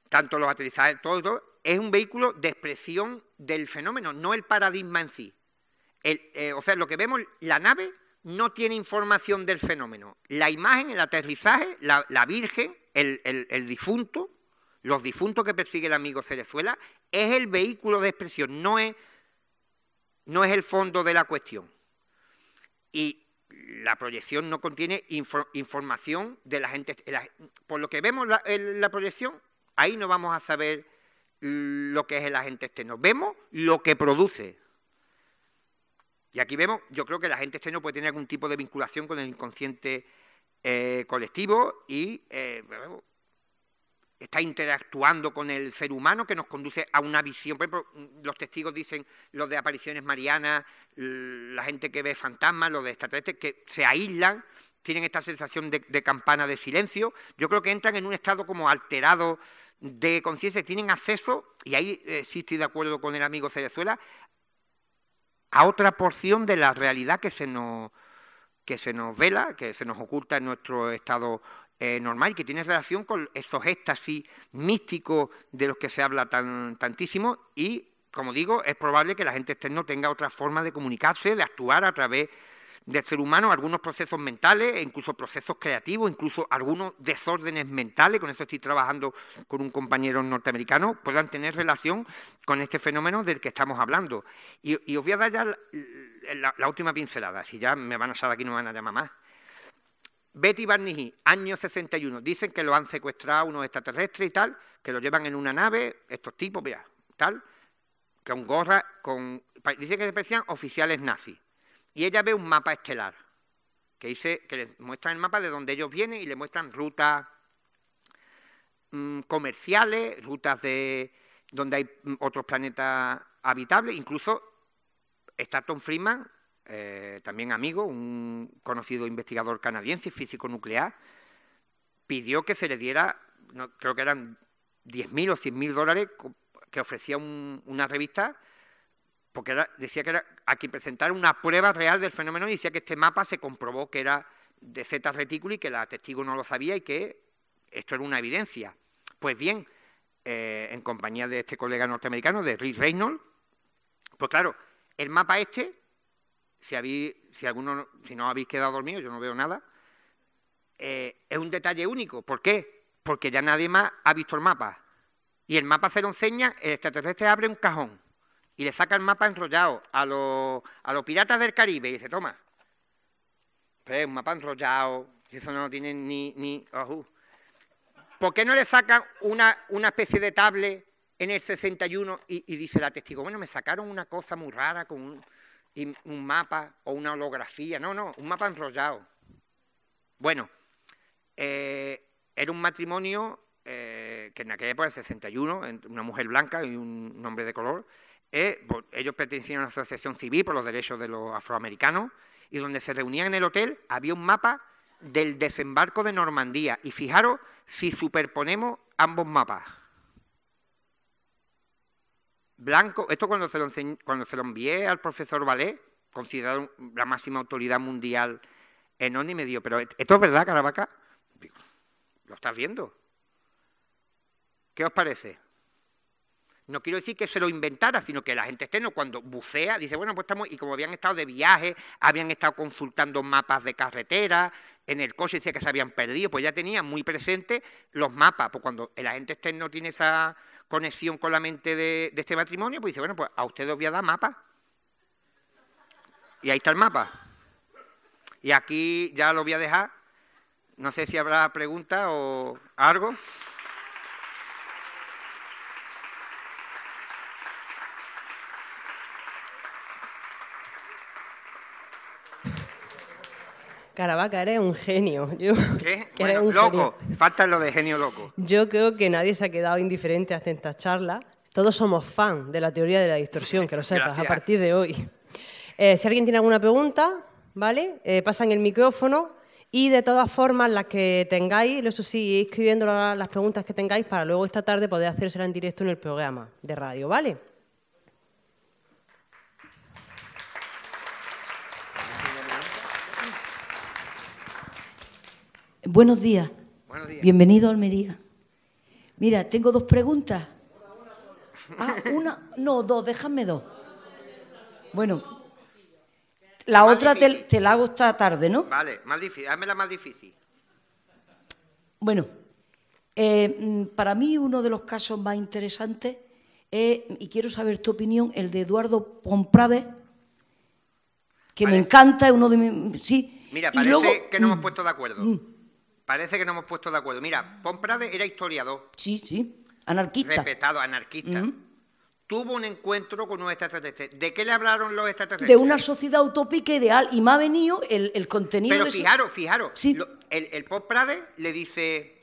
tanto los aterrizajes, todo, es un vehículo de expresión del fenómeno, no el paradigma en sí. O sea, lo que vemos, la nave no tiene información del fenómeno. La imagen, el aterrizaje, la Virgen, el difunto, los difuntos que persigue el amigo Cerezuela, es el vehículo de expresión, no es el fondo de la cuestión. Y la proyección no contiene información de la gente. Por lo que vemos la proyección, ahí no vamos a saber lo que es el agente externo. Vemos lo que produce. Y aquí vemos, yo creo que el agente externo puede tener algún tipo de vinculación con el inconsciente colectivo y está interactuando con el ser humano, que nos conduce a una visión. Por ejemplo, los testigos dicen, los de apariciones marianas, la gente que ve fantasmas, los de extraterrestres, que se aíslan, tienen esta sensación de campana de silencio. Yo creo que entran en un estado como alterado de conciencia, tienen acceso, y ahí sí estoy de acuerdo con el amigo Cerezuela, a otra porción de la realidad que se nos vela, que se nos oculta en nuestro estado normal, y que tiene relación con esos éxtasis místicos de los que se habla tantísimo. Y, como digo, es probable que la gente externa tenga otra forma de comunicarse, de actuar a través del ser humano, algunos procesos mentales, incluso procesos creativos, incluso algunos desórdenes mentales, con eso estoy trabajando con un compañero norteamericano, puedan tener relación con este fenómeno del que estamos hablando. Y os voy a dar ya la última pincelada, si ya me van a salir aquí no me van a llamar más. Betty Barnihi, año 61, dicen que lo han secuestrado unos extraterrestres y tal, que lo llevan en una nave, estos tipos, mira, tal, con gorra, dice que se parecían oficiales nazis. Y ella ve un mapa estelar, que le muestran el mapa de donde ellos vienen y le muestran rutas comerciales, rutas de donde hay otros planetas habitables. Incluso Stanton Friedman, también amigo, un conocido investigador canadiense, físico nuclear, pidió que se le diera, creo que eran 10.000 o 100.000 dólares que ofrecía una revista, porque decía que era a quien presentara una prueba real del fenómeno, y decía que este mapa se comprobó que era de Zeta Reticuli, que la testigo no lo sabía y que esto era una evidencia. Pues bien, en compañía de este colega norteamericano, de Rick Reynolds, pues claro, el mapa este, si no habéis quedado dormidos, yo no veo nada, es un detalle único. ¿Por qué? Porque ya nadie más ha visto el mapa. Y el mapa se lo enseña, el extraterrestre abre un cajón y le saca el mapa enrollado a los piratas del Caribe y dice, toma, pues un mapa enrollado, eso no tiene ni ¿Por qué no le sacan una especie de tablet en el 61 y dice la testigo, bueno, me sacaron una cosa muy rara con un mapa o una holografía? No, un mapa enrollado. Bueno, era un matrimonio que en aquella época, el 61, una mujer blanca y un hombre de color. Ellos pertenecían a una asociación civil por los derechos de los afroamericanos, y donde se reunían en el hotel había un mapa del desembarco de Normandía. Y fijaros si superponemos ambos mapas. Blanco, esto cuando se lo envié al profesor Valé, considerado la máxima autoridad mundial en OVNI, me dijo, pero ¿esto es verdad, Caravaca? Digo, ¿lo estás viendo? ¿Qué os parece? No quiero decir que se lo inventara, sino que la gente externa, cuando bucea, dice, bueno, pues estamos, y como habían estado de viaje, habían estado consultando mapas de carretera, en el coche decía que se habían perdido, pues ya tenían muy presentes los mapas. Pues cuando el agente externo tiene esa conexión con la mente de este matrimonio, pues dice, bueno, pues a ustedes os voy a dar mapas. Y ahí está el mapa. Y aquí ya lo voy a dejar. No sé si habrá preguntas o algo. Caravaca, eres un genio. ¿Qué? Bueno, loco. Genio. Falta lo de genio loco. Yo creo que nadie se ha quedado indiferente hasta esta charla. Todos somos fan de la teoría de la distorsión, que lo sepas, gracias. A partir de hoy. Si alguien tiene alguna pregunta, ¿vale? Pasan el micrófono y de todas formas las que tengáis, eso sí, escribiendo las preguntas que tengáis para luego esta tarde poder hacérselas en directo en el programa de radio, ¿vale? Buenos días. Buenos días. Bienvenido a Almería. Mira, tengo dos preguntas. No, dos, déjame dos. Bueno, la otra te la hago esta tarde, ¿no? Vale, más difícil, hazme la más difícil. Bueno, para mí uno de los casos más interesantes es, y quiero saber tu opinión, el de Eduardo Pomprades, que vale. Me encanta, es uno de mis... Sí. Mira, parece luego, que no hemos puesto de acuerdo. Parece que no hemos puesto de acuerdo. Mira, Pomprades era historiador. Sí, anarquista. Respetado, anarquista. tuvo un encuentro con unos extraterrestres. ¿De qué le hablaron los extraterrestres? De una sociedad utópica ideal. Y me ha venido el contenido Pero de fijaros, sí. el Pop Prades le dice...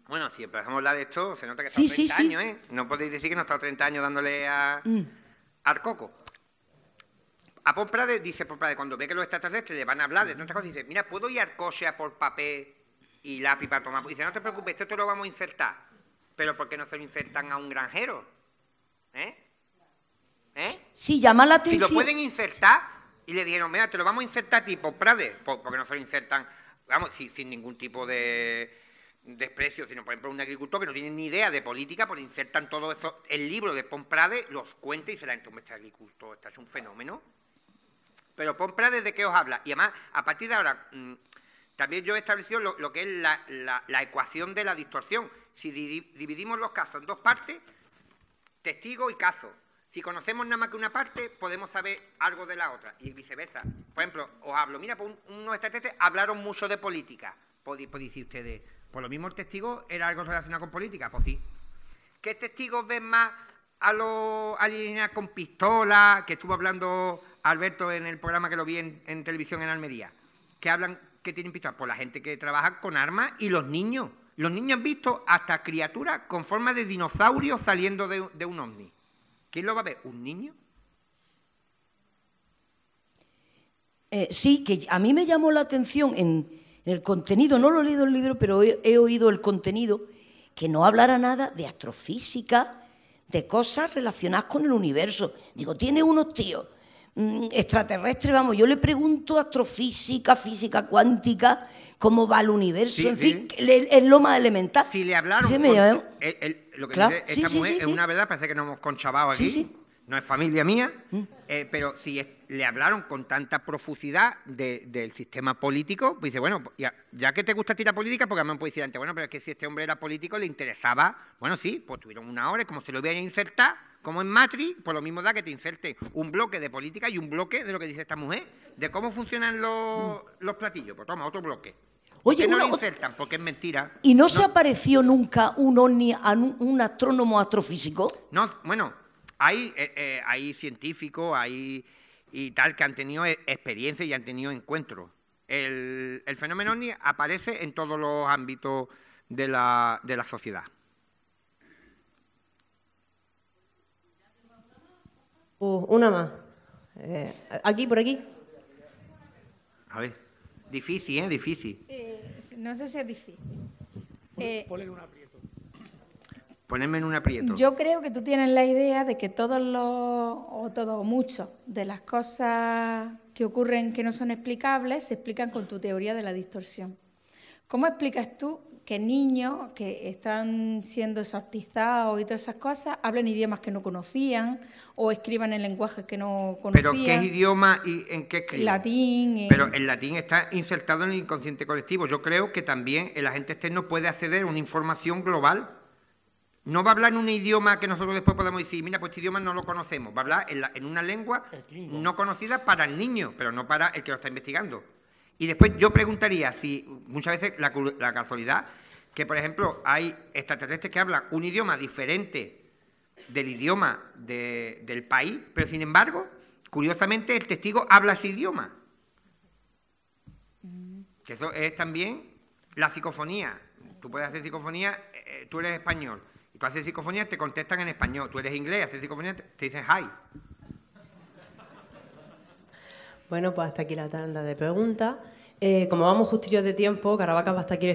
Bueno, si empezamos a hablar de esto, se nota que está 30 años, ¿eh? No podéis decir que no ha estado 30 años dándole al coco. A Pop Prades, dice Pop Prades, cuando ve que los extraterrestres le van a hablar de tantas cosas, dice, mira, ¿puedo ir al coche a por papel y lápiz para tomar? Dice, no te preocupes, esto te lo vamos a insertar. Pero ¿por qué no se lo insertan a un granjero? Sí, llama la atención. Si lo pueden insertar, y le dijeron, mira, te lo vamos a insertar a ti, Pop Prades, porque no se lo insertan, vamos, sin ningún tipo de desprecio, sino por ejemplo un agricultor que no tiene ni idea de política, pues insertan todo eso, el libro de Pop Prades los cuenta y se la entra, este agricultor, este es un fenómeno. Pero Pop Prades, ¿de qué os habla? Y además, a partir de ahora, también yo he establecido lo que es la ecuación de la distorsión. Si dividimos los casos en dos partes, testigo y caso. Si conocemos nada más que una parte, podemos saber algo de la otra, y viceversa. Por ejemplo, os hablo, mira, pues unos extraterrestres hablaron mucho de política. Podéis decir ustedes, pues lo mismo el testigo era algo relacionado con política, pues sí. ¿Qué testigos ven más a los alienígenas con pistolas, que estuvo hablando Alberto en el programa que lo vi en televisión en Almería? ¿Que hablan, que tienen pistolas? Pues la gente que trabaja con armas y los niños. Los niños han visto hasta criaturas con forma de dinosaurios saliendo de un ovni. ¿Quién lo va a ver? ¿Un niño? Sí, que a mí me llamó la atención en el contenido, no lo he leído el libro, pero he oído el contenido, que no hablara nada de astrofísica, de cosas relacionadas con el universo. Digo, tiene unos tíos extraterrestres, vamos, yo le pregunto astrofísica, física cuántica, cómo va el universo, sí, en fin, es lo más elemental. Si le hablaron, sí, lo que claro, dice esta mujer es una verdad, parece que nos hemos conchavado aquí, no es familia mía, pero si le hablaron con tanta profusidad del sistema político, pues dice, bueno, ya que te gusta tirar política, porque a mí me puede decir antes, bueno, pero es que si este hombre era político, le interesaba, bueno, sí, pues tuvieron una hora, como se lo iban a insertar, como en Matrix, pues lo mismo da que te inserte un bloque de política y un bloque de lo que dice esta mujer, de cómo funcionan los platillos, pues toma, otro bloque. Oye, ¿por qué no lo insertan? Porque es mentira. ¿Y no se apareció nunca un ovni, un astrónomo astrofísico? No, bueno, hay científicos, hay y tal que han tenido experiencia y han tenido encuentros. El fenómeno ovni aparece en todos los ámbitos de la sociedad. Una más. Aquí, por aquí. A ver, difícil, difícil. No sé si es difícil. Ponle un aprieto. Ponerme en un aprieto. Yo creo que tú tienes la idea de que muchas de las cosas que ocurren que no son explicables se explican con tu teoría de la distorsión. ¿Cómo explicas tú que niños que están siendo exorcizados y todas esas cosas hablen idiomas que no conocían o escriban en lenguajes que no conocían? ¿Pero qué idioma y en qué escriben? Latín. Pero el latín está insertado en el inconsciente colectivo. Yo creo que también el agente externo puede acceder a una información global. No va a hablar en un idioma que nosotros después podemos decir, mira, pues este idioma no lo conocemos. Va a hablar en una lengua no conocida para el niño, pero no para el que lo está investigando. Y después yo preguntaría si muchas veces la casualidad que, por ejemplo, hay extraterrestres que hablan un idioma diferente del idioma del país, pero sin embargo, curiosamente, el testigo habla ese idioma. Que eso es también la psicofonía. Tú puedes hacer psicofonía, tú eres español, y tú haces psicofonía, te contestan en español. Tú eres inglés, haces psicofonía, te dicen hi. Bueno, pues hasta aquí la tanda de preguntas. Como vamos justillos de tiempo, Caravaca va hasta aquí.